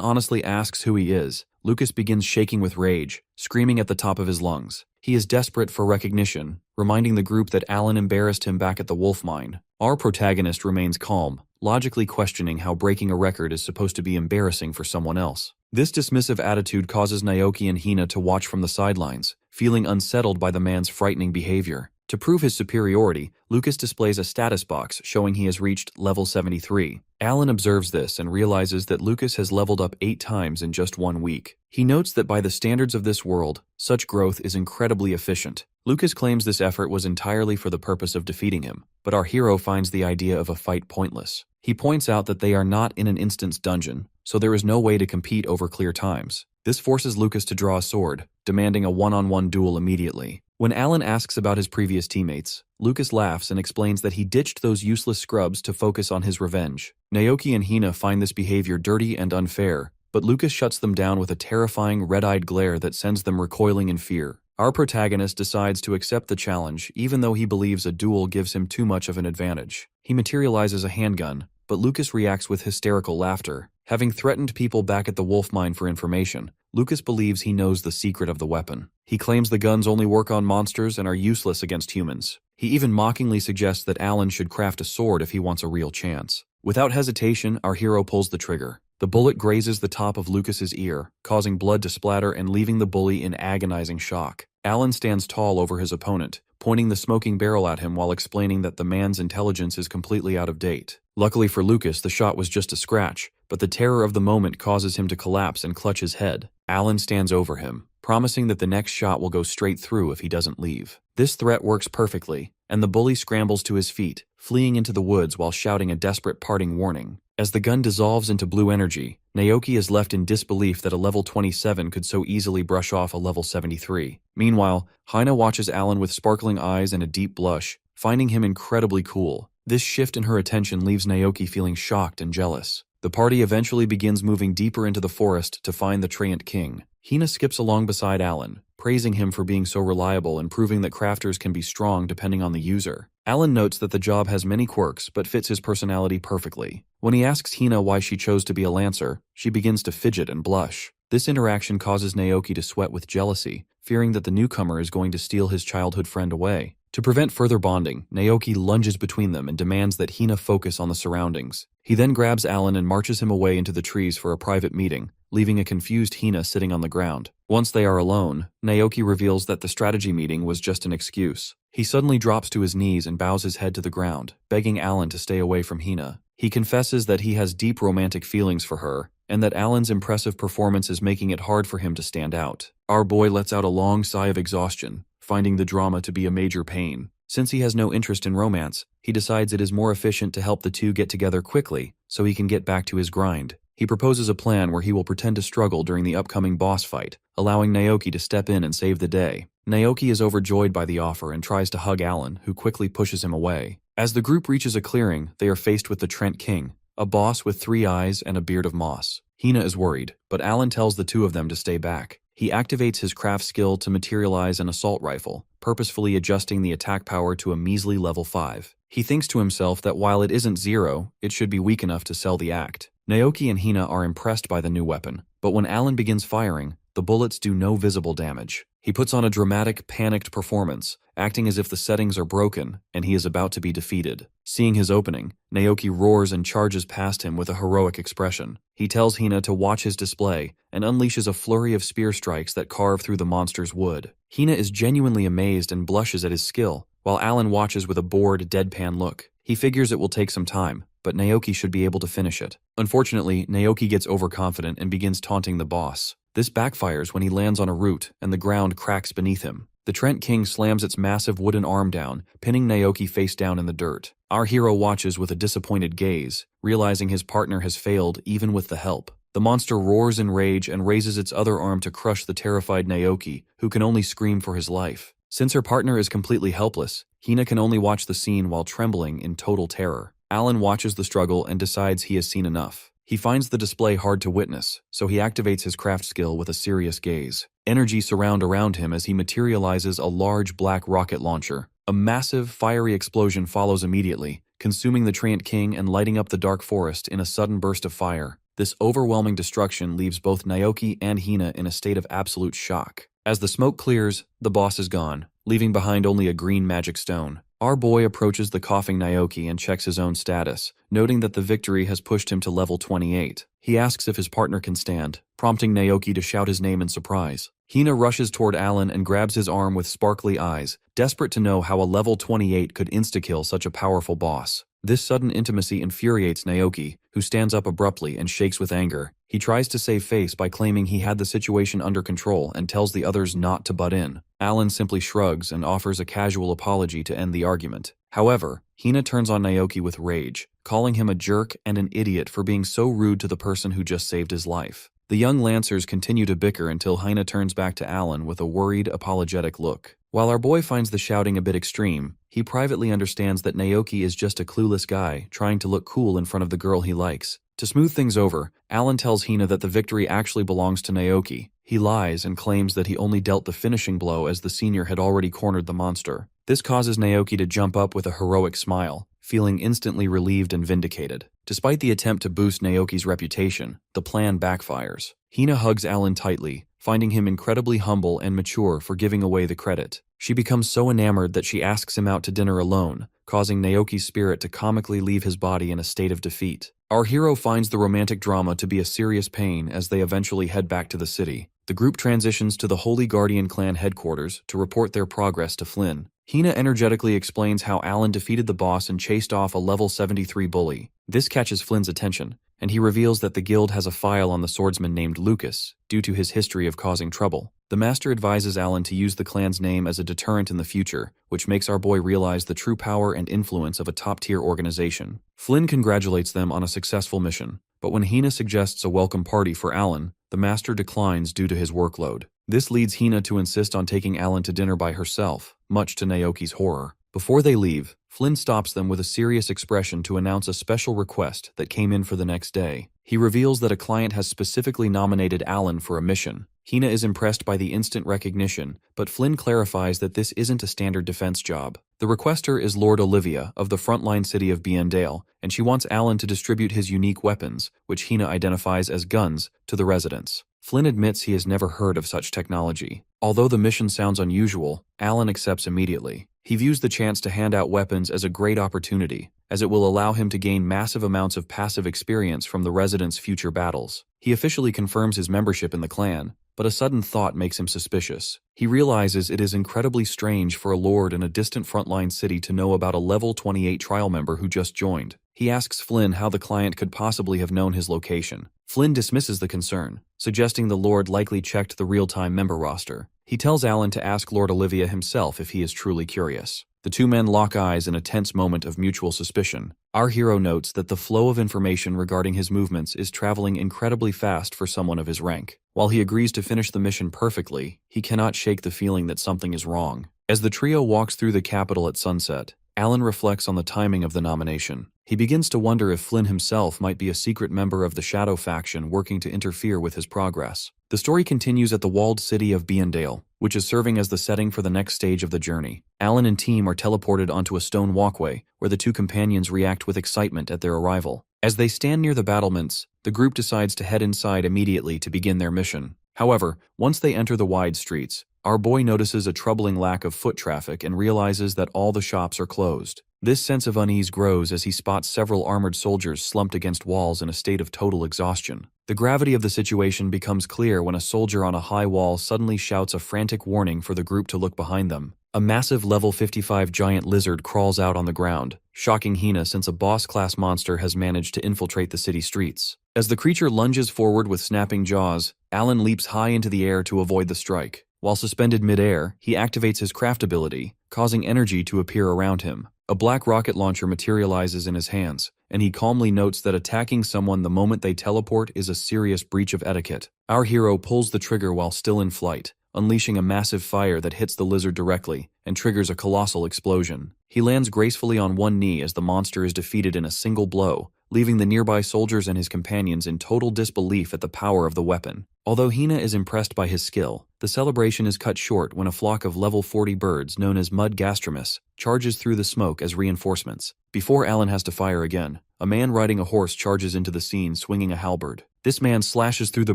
honestly asks who he is, Lucas begins shaking with rage, screaming at the top of his lungs. He is desperate for recognition, reminding the group that Alan embarrassed him back at the wolf mine. Our protagonist remains calm, logically questioning how breaking a record is supposed to be embarrassing for someone else. This dismissive attitude causes Naoki and Hina to watch from the sidelines, feeling unsettled by the man's frightening behavior. To prove his superiority, Lucas displays a status box showing he has reached level 73. Alan observes this and realizes that Lucas has leveled up 8 times in just 1 week. He notes that by the standards of this world, such growth is incredibly efficient. Lucas claims this effort was entirely for the purpose of defeating him, but our hero finds the idea of a fight pointless. He points out that they are not in an instance dungeon, so there is no way to compete over clear times. This forces Lucas to draw a sword, demanding a one-on-one duel immediately. When Alan asks about his previous teammates, Lucas laughs and explains that he ditched those useless scrubs to focus on his revenge. Naoki and Hina find this behavior dirty and unfair, but Lucas shuts them down with a terrifying red-eyed glare that sends them recoiling in fear. Our protagonist decides to accept the challenge even though he believes a duel gives him too much of an advantage. He materializes a handgun, but Lucas reacts with hysterical laughter. Having threatened people back at the wolf mine for information, Lucas believes he knows the secret of the weapon. He claims the guns only work on monsters and are useless against humans. He even mockingly suggests that Alan should craft a sword if he wants a real chance. Without hesitation, our hero pulls the trigger. The bullet grazes the top of Lucas's ear, causing blood to splatter and leaving the bully in agonizing shock. Alan stands tall over his opponent, pointing the smoking barrel at him while explaining that the man's intelligence is completely out of date. Luckily for Lucas, the shot was just a scratch, but the terror of the moment causes him to collapse and clutch his head. Alan stands over him, promising that the next shot will go straight through if he doesn't leave. This threat works perfectly, and the bully scrambles to his feet, fleeing into the woods while shouting a desperate parting warning. As the gun dissolves into blue energy, Naoki is left in disbelief that a level 27 could so easily brush off a level 73. Meanwhile, Hina watches Alan with sparkling eyes and a deep blush, finding him incredibly cool. This shift in her attention leaves Naoki feeling shocked and jealous. The party eventually begins moving deeper into the forest to find the Treant King. Hina skips along beside Alan, praising him for being so reliable and proving that crafters can be strong depending on the user. Alan notes that the job has many quirks but fits his personality perfectly. When he asks Hina why she chose to be a lancer, she begins to fidget and blush. This interaction causes Naoki to sweat with jealousy, fearing that the newcomer is going to steal his childhood friend away. To prevent further bonding, Naoki lunges between them and demands that Hina focus on the surroundings. He then grabs Alan and marches him away into the trees for a private meeting, leaving a confused Hina sitting on the ground. Once they are alone, Naoki reveals that the strategy meeting was just an excuse. He suddenly drops to his knees and bows his head to the ground, begging Alan to stay away from Hina. He confesses that he has deep romantic feelings for her, and that Alan's impressive performance is making it hard for him to stand out. Our boy lets out a long sigh of exhaustion, finding the drama to be a major pain. Since he has no interest in romance, he decides it is more efficient to help the two get together quickly so he can get back to his grind. He proposes a plan where he will pretend to struggle during the upcoming boss fight, allowing Naoki to step in and save the day. Naoki is overjoyed by the offer and tries to hug Alan, who quickly pushes him away. As the group reaches a clearing, they are faced with the Treant King, a boss with 3 eyes and a beard of moss. Hina is worried, but Alan tells the two of them to stay back. He activates his craft skill to materialize an assault rifle, purposefully adjusting the attack power to a measly level 5. He thinks to himself that while it isn't 0, it should be weak enough to sell the act. Naoki and Hina are impressed by the new weapon, but when Alan begins firing, the bullets do no visible damage. He puts on a dramatic, panicked performance, acting as if the settings are broken and he is about to be defeated. Seeing his opening, Naoki roars and charges past him with a heroic expression. He tells Hina to watch his display and unleashes a flurry of spear strikes that carve through the monster's wood. Hina is genuinely amazed and blushes at his skill, while Alan watches with a bored, deadpan look. He figures it will take some time, but Naoki should be able to finish it. Unfortunately, Naoki gets overconfident and begins taunting the boss. This backfires when he lands on a root and the ground cracks beneath him. The Trent King slams its massive wooden arm down, pinning Naoki face down in the dirt. Our hero watches with a disappointed gaze, realizing his partner has failed even with the help. The monster roars in rage and raises its other arm to crush the terrified Naoki, who can only scream for his life. Since her partner is completely helpless, Hina can only watch the scene while trembling in total terror. Alan watches the struggle and decides he has seen enough. He finds the display hard to witness, so he activates his craft skill with a serious gaze. Energy surround around him as he materializes a large black rocket launcher. A massive, fiery explosion follows immediately, consuming the Trent King and lighting up the dark forest in a sudden burst of fire. This overwhelming destruction leaves both Naoki and Hina in a state of absolute shock. As the smoke clears, the boss is gone, leaving behind only a green magic stone. Our boy approaches the coughing Naoki and checks his own status, noting that the victory has pushed him to level 28. He asks if his partner can stand, prompting Naoki to shout his name in surprise. Hina rushes toward Alan and grabs his arm with sparkly eyes, desperate to know how a level 28 could insta-kill such a powerful boss. This sudden intimacy infuriates Naoki, who stands up abruptly and shakes with anger. He tries to save face by claiming he had the situation under control and tells the others not to butt in. Alan simply shrugs and offers a casual apology to end the argument. However, Hina turns on Naoki with rage, calling him a jerk and an idiot for being so rude to the person who just saved his life. The young Lancers continue to bicker until Hina turns back to Alan with a worried, apologetic look. While our boy finds the shouting a bit extreme, he privately understands that Naoki is just a clueless guy trying to look cool in front of the girl he likes. To smooth things over, Alan tells Hina that the victory actually belongs to Naoki. He lies and claims that he only dealt the finishing blow as the senior had already cornered the monster. This causes Naoki to jump up with a heroic smile, feeling instantly relieved and vindicated. Despite the attempt to boost Naoki's reputation, the plan backfires. Hina hugs Alan tightly, finding him incredibly humble and mature for giving away the credit. She becomes so enamored that she asks him out to dinner alone, causing Naoki's spirit to comically leave his body in a state of defeat. Our hero finds the romantic drama to be a serious pain as they eventually head back to the city. The group transitions to the Holy Guardian clan headquarters to report their progress to Flynn. Hina energetically explains how Alan defeated the boss and chased off a level 73 bully. This catches Flynn's attention, and he reveals that the guild has a file on the swordsman named Lucas, due to his history of causing trouble. The master advises Alan to use the clan's name as a deterrent in the future, which makes our boy realize the true power and influence of a top-tier organization. Flynn congratulates them on a successful mission, but when Hina suggests a welcome party for Alan, the master declines due to his workload. This leads Hina to insist on taking Alan to dinner by herself, much to Naoki's horror. Before they leave, Flynn stops them with a serious expression to announce a special request that came in for the next day. He reveals that a client has specifically nominated Alan for a mission. Hina is impressed by the instant recognition, but Flynn clarifies that this isn't a standard defense job. The requester is Lord Olivia of the frontline city of Biendale, and she wants Alan to distribute his unique weapons, which Hina identifies as guns, to the residents. Flynn admits he has never heard of such technology. Although the mission sounds unusual, Alan accepts immediately. He views the chance to hand out weapons as a great opportunity, as it will allow him to gain massive amounts of passive experience from the residents' future battles. He officially confirms his membership in the clan, but a sudden thought makes him suspicious. He realizes it is incredibly strange for a lord in a distant frontline city to know about a level 28 trial member who just joined. He asks Flynn how the client could possibly have known his location. Flynn dismisses the concern, suggesting the lord likely checked the real-time member roster. He tells Alan to ask Lord Olivia himself if he is truly curious. The two men lock eyes in a tense moment of mutual suspicion. Our hero notes that the flow of information regarding his movements is traveling incredibly fast for someone of his rank. While he agrees to finish the mission perfectly, he cannot shake the feeling that something is wrong. As the trio walks through the capital at sunset, Alan reflects on the timing of the nomination. He begins to wonder if Flynn himself might be a secret member of the Shadow faction working to interfere with his progress. The story continues at the walled city of Biendale, which is serving as the setting for the next stage of the journey. Alan and team are teleported onto a stone walkway, where the two companions react with excitement at their arrival. As they stand near the battlements, the group decides to head inside immediately to begin their mission. However, once they enter the wide streets, our boy notices a troubling lack of foot traffic and realizes that all the shops are closed. This sense of unease grows as he spots several armored soldiers slumped against walls in a state of total exhaustion. The gravity of the situation becomes clear when a soldier on a high wall suddenly shouts a frantic warning for the group to look behind them. A massive level 55 giant lizard crawls out on the ground, shocking Hina since a boss-class monster has managed to infiltrate the city streets. As the creature lunges forward with snapping jaws, Alan leaps high into the air to avoid the strike. While suspended mid-air, he activates his craft ability, causing energy to appear around him. A black rocket launcher materializes in his hands, and he calmly notes that attacking someone the moment they teleport is a serious breach of etiquette. Our hero pulls the trigger while still in flight, unleashing a massive fire that hits the lizard directly and triggers a colossal explosion. He lands gracefully on one knee as the monster is defeated in a single blow, leaving the nearby soldiers and his companions in total disbelief at the power of the weapon. Although Hina is impressed by his skill, the celebration is cut short when a flock of level 40 birds known as mud gastromus charges through the smoke as reinforcements. Before Alan has to fire again, a man riding a horse charges into the scene swinging a halberd. This man slashes through the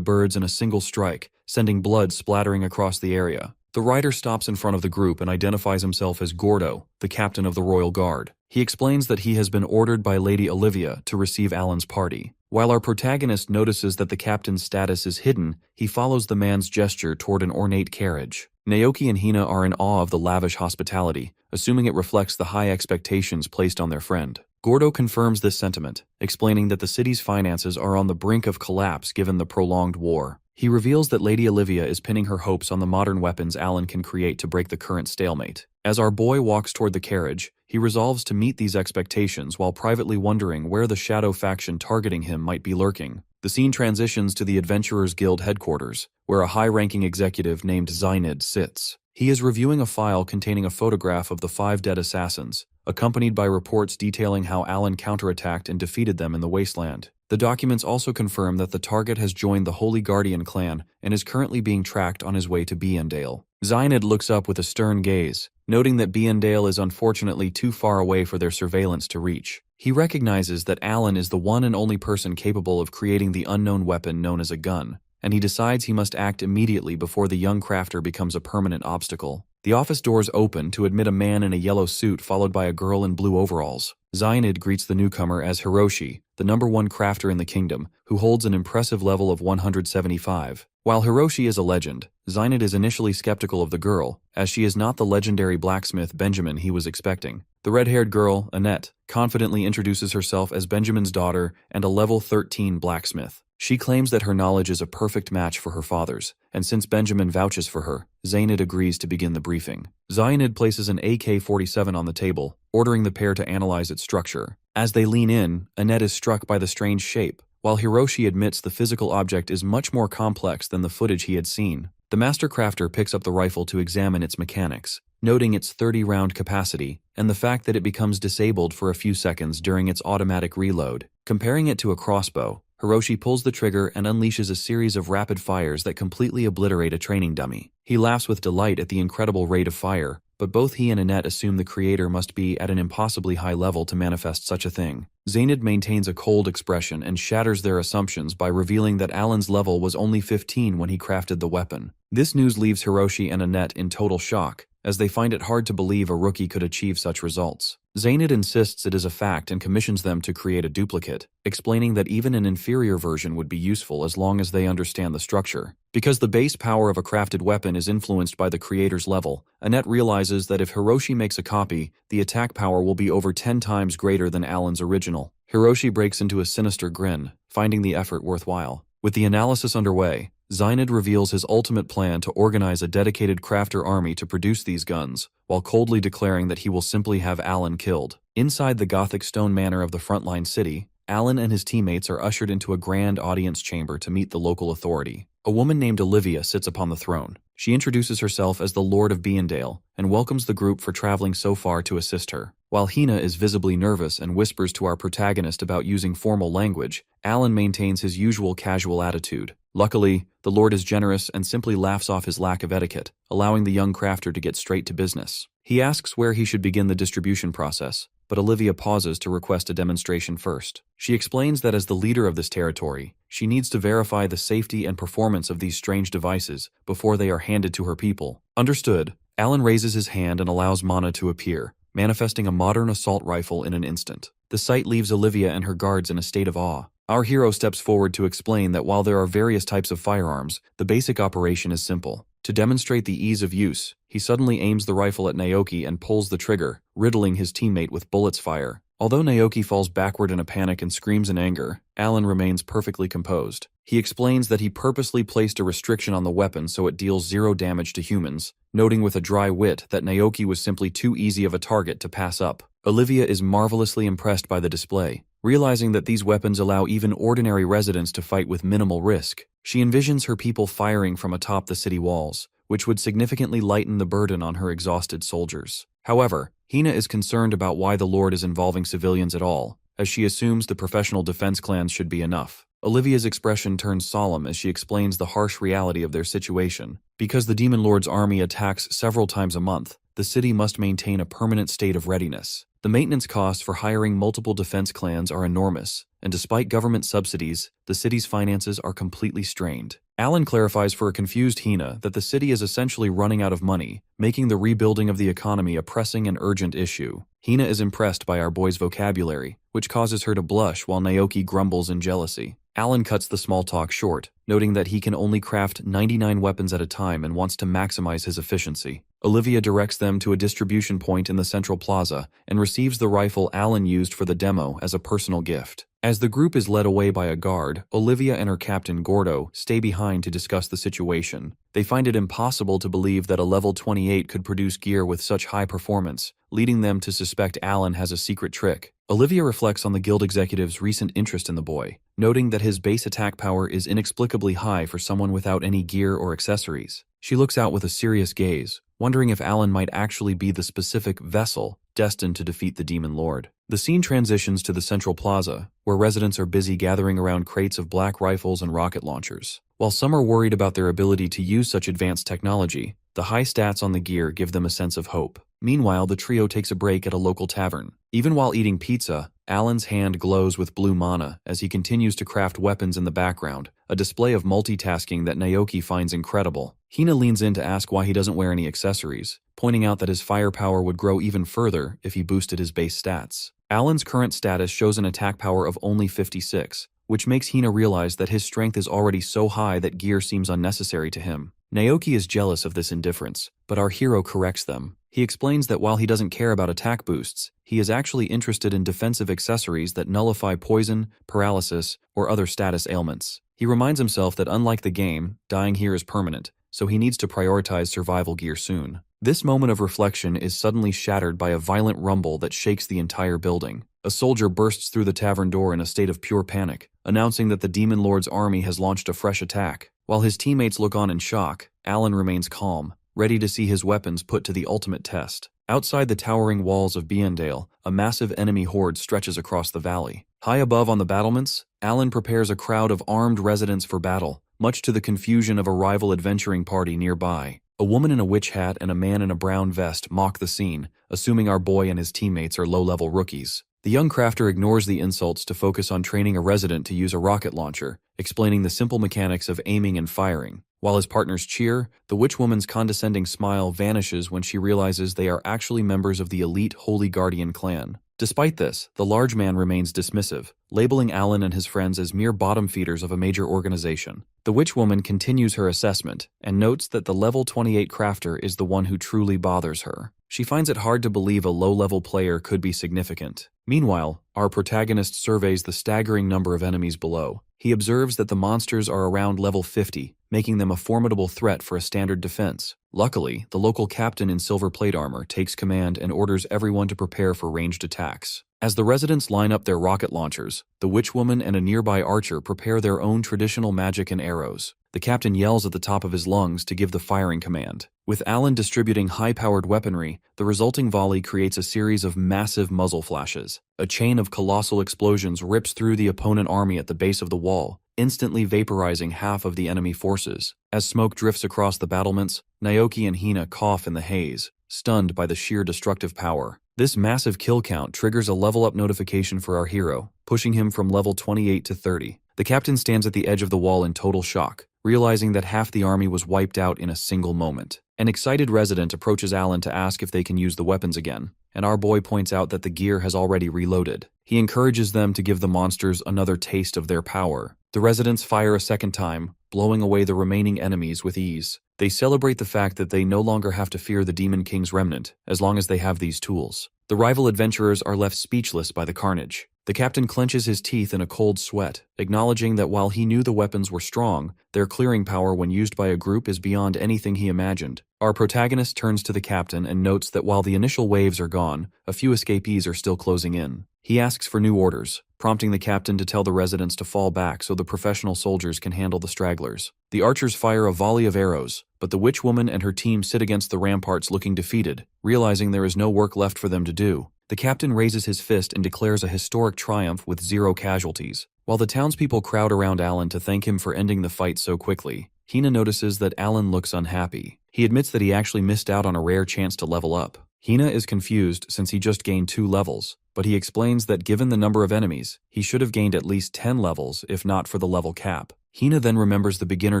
birds in a single strike, sending blood splattering across the area. The rider stops in front of the group and identifies himself as Gordo, the captain of the Royal Guard. He explains that he has been ordered by Lady Olivia to receive Alan's party. While our protagonist notices that the captain's status is hidden, he follows the man's gesture toward an ornate carriage. Naoki and Hina are in awe of the lavish hospitality, assuming it reflects the high expectations placed on their friend. Gordo confirms this sentiment, explaining that the city's finances are on the brink of collapse given the prolonged war. He reveals that Lady Olivia is pinning her hopes on the modern weapons Alan can create to break the current stalemate. As our boy walks toward the carriage, he resolves to meet these expectations while privately wondering where the shadow faction targeting him might be lurking. The scene transitions to the Adventurers Guild headquarters, where a high-ranking executive named Zynid sits. He is reviewing a file containing a photograph of the 5 dead assassins, accompanied by reports detailing how Alan counterattacked and defeated them in the wasteland. The documents also confirm that the target has joined the Holy Guardian clan and is currently being tracked on his way to Biendale. Zynid looks up with a stern gaze, noting that Biendale is unfortunately too far away for their surveillance to reach. He recognizes that Alan is the one and only person capable of creating the unknown weapon known as a gun, and he decides he must act immediately before the young crafter becomes a permanent obstacle. The office doors open to admit a man in a yellow suit followed by a girl in blue overalls. Zynid greets the newcomer as Hiroshi, the #1 crafter in the kingdom, who holds an impressive level of 175. While Hiroshi is a legend, Zynid is initially skeptical of the girl, as she is not the legendary blacksmith Benjamin he was expecting. The red-haired girl, Annette, confidently introduces herself as Benjamin's daughter and a level 13 blacksmith. She claims that her knowledge is a perfect match for her father's, and since Benjamin vouches for her, Zynid agrees to begin the briefing. Zynid places an AK-47 on the table, ordering the pair to analyze its structure. As they lean in, Annette is struck by the strange shape, while Hiroshi admits the physical object is much more complex than the footage he had seen. The master crafter picks up the rifle to examine its mechanics, noting its 30-round capacity and the fact that it becomes disabled for a few seconds during its automatic reload. Comparing it to a crossbow, Hiroshi pulls the trigger and unleashes a series of rapid fires that completely obliterate a training dummy. He laughs with delight at the incredible rate of fire, but both he and Annette assume the creator must be at an impossibly high level to manifest such a thing. Zynid maintains a cold expression and shatters their assumptions by revealing that Alan's level was only 15 when he crafted the weapon. This news leaves Hiroshi and Annette in total shock, as they find it hard to believe a rookie could achieve such results. Zynid insists it is a fact and commissions them to create a duplicate, explaining that even an inferior version would be useful as long as they understand the structure. Because the base power of a crafted weapon is influenced by the creator's level, Annette realizes that if Hiroshi makes a copy, the attack power will be over 10 times greater than Alan's original. Hiroshi breaks into a sinister grin, finding the effort worthwhile. With the analysis underway, Zynid reveals his ultimate plan to organize a dedicated crafter army to produce these guns, while coldly declaring that he will simply have Alan killed. Inside the Gothic stone manor of the frontline city, Alan and his teammates are ushered into a grand audience chamber to meet the local authority. A woman named Olivia sits upon the throne. She introduces herself as the Lord of Biendale and welcomes the group for traveling so far to assist her. While Hina is visibly nervous and whispers to our protagonist about using formal language, Alan maintains his usual casual attitude. Luckily, the Lord is generous and simply laughs off his lack of etiquette, allowing the young crafter to get straight to business. He asks where he should begin the distribution process, but Olivia pauses to request a demonstration first. She explains that as the leader of this territory, she needs to verify the safety and performance of these strange devices before they are handed to her people. Understood. Alan raises his hand and allows Mana to appear, manifesting a modern assault rifle in an instant. The sight leaves Olivia and her guards in a state of awe. Our hero steps forward to explain that while there are various types of firearms, the basic operation is simple. To demonstrate the ease of use, he suddenly aims the rifle at Naoki and pulls the trigger, riddling his teammate with bullets fire. Although Naoki falls backward in a panic and screams in anger, Alan remains perfectly composed. He explains that he purposely placed a restriction on the weapon so it deals 0 damage to humans, noting with a dry wit that Naoki was simply too easy of a target to pass up. Olivia is marvelously impressed by the display, realizing that these weapons allow even ordinary residents to fight with minimal risk. She envisions her people firing from atop the city walls, which would significantly lighten the burden on her exhausted soldiers. However, Hina is concerned about why the Lord is involving civilians at all, as she assumes the professional defense clans should be enough. Olivia's expression turns solemn as she explains the harsh reality of their situation. Because the Demon Lord's army attacks several times a month, the city must maintain a permanent state of readiness. The maintenance costs for hiring multiple defense clans are enormous, and despite government subsidies, the city's finances are completely strained. Alan clarifies for a confused Hina that the city is essentially running out of money, making the rebuilding of the economy a pressing and urgent issue. Hina is impressed by our boy's vocabulary, which causes her to blush while Naoki grumbles in jealousy. Alan cuts the small talk short, noting that he can only craft 99 weapons at a time and wants to maximize his efficiency. Olivia directs them to a distribution point in the central plaza and receives the rifle Alan used for the demo as a personal gift. As the group is led away by a guard, Olivia and her captain Gordo stay behind to discuss the situation. They find it impossible to believe that a level 28 could produce gear with such high performance, leading them to suspect Alan has a secret trick. Olivia reflects on the guild executive's recent interest in the boy, noting that his base attack power is inexplicably high for someone without any gear or accessories. She looks out with a serious gaze, wondering if Alan might actually be the specific vessel destined to defeat the Demon Lord. The scene transitions to the central plaza, where residents are busy gathering around crates of black rifles and rocket launchers. While some are worried about their ability to use such advanced technology, the high stats on the gear give them a sense of hope. Meanwhile, the trio takes a break at a local tavern. Even while eating pizza, Alan's hand glows with blue mana as he continues to craft weapons in the background, a display of multitasking that Naoki finds incredible. Hina leans in to ask why he doesn't wear any accessories, pointing out that his firepower would grow even further if he boosted his base stats. Alan's current status shows an attack power of only 56, which makes Hina realize that his strength is already so high that gear seems unnecessary to him. Naoki is jealous of this indifference, but our hero corrects them. He explains that while he doesn't care about attack boosts, he is actually interested in defensive accessories that nullify poison, paralysis, or other status ailments. He reminds himself that unlike the game, dying here is permanent, so he needs to prioritize survival gear soon. This moment of reflection is suddenly shattered by a violent rumble that shakes the entire building. A soldier bursts through the tavern door in a state of pure panic, announcing that the Demon Lord's army has launched a fresh attack. While his teammates look on in shock, Alan remains calm, ready to see his weapons put to the ultimate test. Outside the towering walls of Biendale, a massive enemy horde stretches across the valley. High above on the battlements, Alan prepares a crowd of armed residents for battle, much to the confusion of a rival adventuring party nearby. A woman in a witch hat and a man in a brown vest mock the scene, assuming our boy and his teammates are low-level rookies. The young crafter ignores the insults to focus on training a resident to use a rocket launcher, explaining the simple mechanics of aiming and firing. While his partners cheer, the witch woman's condescending smile vanishes when she realizes they are actually members of the elite Holy Guardian clan. Despite this, the large man remains dismissive, labeling Alan and his friends as mere bottom feeders of a major organization. The witch woman continues her assessment and notes that the level 28 crafter is the one who truly bothers her. She finds it hard to believe a low-level player could be significant. Meanwhile, our protagonist surveys the staggering number of enemies below. He observes that the monsters are around level 50, making them a formidable threat for a standard defense. Luckily, the local captain in silver plate armor takes command and orders everyone to prepare for ranged attacks. As the residents line up their rocket launchers, the witch woman and a nearby archer prepare their own traditional magic and arrows. The captain yells at the top of his lungs to give the firing command. With Alan distributing high-powered weaponry, the resulting volley creates a series of massive muzzle flashes. A chain of colossal explosions rips through the opponent army at the base of the wall, instantly vaporizing half of the enemy forces. As smoke drifts across the battlements, Naoki and Hina cough in the haze, stunned by the sheer destructive power. This massive kill count triggers a level-up notification for our hero, pushing him from level 28 to 30. The captain stands at the edge of the wall in total shock, realizing that half the army was wiped out in a single moment. An excited resident approaches Alan to ask if they can use the weapons again, and our boy points out that the gear has already reloaded. He encourages them to give the monsters another taste of their power. The residents fire a second time, blowing away the remaining enemies with ease. They celebrate the fact that they no longer have to fear the Demon King's remnant, as long as they have these tools. The rival adventurers are left speechless by the carnage. The captain clenches his teeth in a cold sweat, acknowledging that while he knew the weapons were strong, their clearing power when used by a group is beyond anything he imagined. Our protagonist turns to the captain and notes that while the initial waves are gone, a few escapees are still closing in. He asks for new orders, prompting the captain to tell the residents to fall back so the professional soldiers can handle the stragglers. The archers fire a volley of arrows, but the witch woman and her team sit against the ramparts looking defeated, realizing there is no work left for them to do. The captain raises his fist and declares a historic triumph with 0 casualties. While the townspeople crowd around Alan to thank him for ending the fight so quickly, Hina notices that Alan looks unhappy. He admits that he actually missed out on a rare chance to level up. Hina is confused since he just gained 2 levels, but he explains that given the number of enemies, he should have gained at least 10 levels if not for the level cap. Hina then remembers the beginner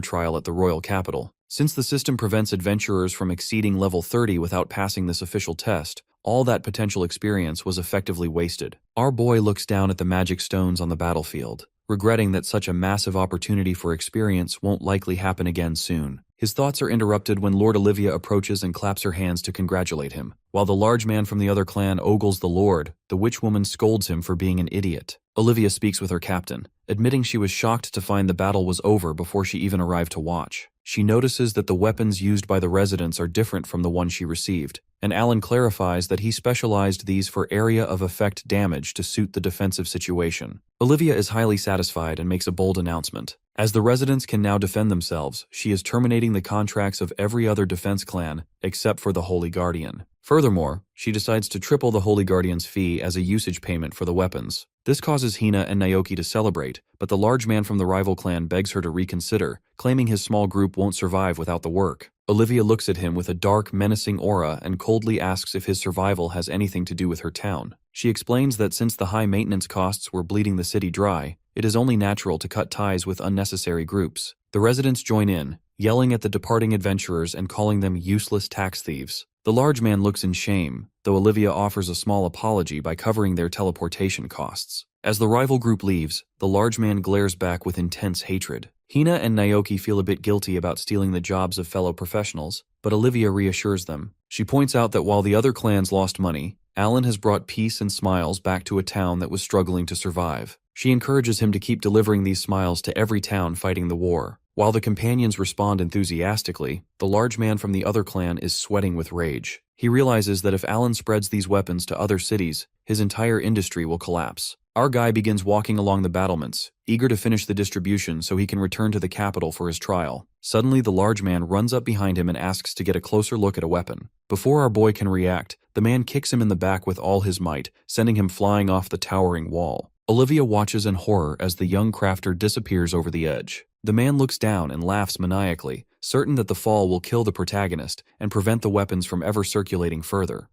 trial at the royal capital. Since the system prevents adventurers from exceeding level 30 without passing this official test, all that potential experience was effectively wasted. Our boy looks down at the magic stones on the battlefield, regretting that such a massive opportunity for experience won't likely happen again soon. His thoughts are interrupted when Lord Olivia approaches and claps her hands to congratulate him. While the large man from the other clan ogles the lord, the witch woman scolds him for being an idiot. Olivia speaks with her captain, admitting she was shocked to find the battle was over before she even arrived to watch. She notices that the weapons used by the residents are different from the one she received, and Alan clarifies that he specialized these for area of effect damage to suit the defensive situation. Olivia is highly satisfied and makes a bold announcement. As the residents can now defend themselves, she is terminating the contracts of every other defense clan except for the Holy Guardian. Furthermore, she decides to triple the Holy Guardian's fee as a usage payment for the weapons. This causes Hina and Naoki to celebrate, but the large man from the rival clan begs her to reconsider, claiming his small group won't survive without the work. Olivia looks at him with a dark, menacing aura and coldly asks if his survival has anything to do with her town. She explains that since the high maintenance costs were bleeding the city dry, it is only natural to cut ties with unnecessary groups. The residents join in, yelling at the departing adventurers and calling them useless tax thieves. The large man looks in shame, though Olivia offers a small apology by covering their teleportation costs. As the rival group leaves, the large man glares back with intense hatred. Hina and Naoki feel a bit guilty about stealing the jobs of fellow professionals, but Olivia reassures them. She points out that while the other clans lost money, Alan has brought peace and smiles back to a town that was struggling to survive. She encourages him to keep delivering these smiles to every town fighting the war. While the companions respond enthusiastically, the large man from the other clan is sweating with rage. He realizes that if Alan spreads these weapons to other cities, his entire industry will collapse. Our guy begins walking along the battlements, eager to finish the distribution so he can return to the capital for his trial. Suddenly, the large man runs up behind him and asks to get a closer look at a weapon. Before our boy can react, the man kicks him in the back with all his might, sending him flying off the towering wall. Olivia watches in horror as the young crafter disappears over the edge. The man looks down and laughs maniacally, certain that the fall will kill the protagonist and prevent the weapons from ever circulating further.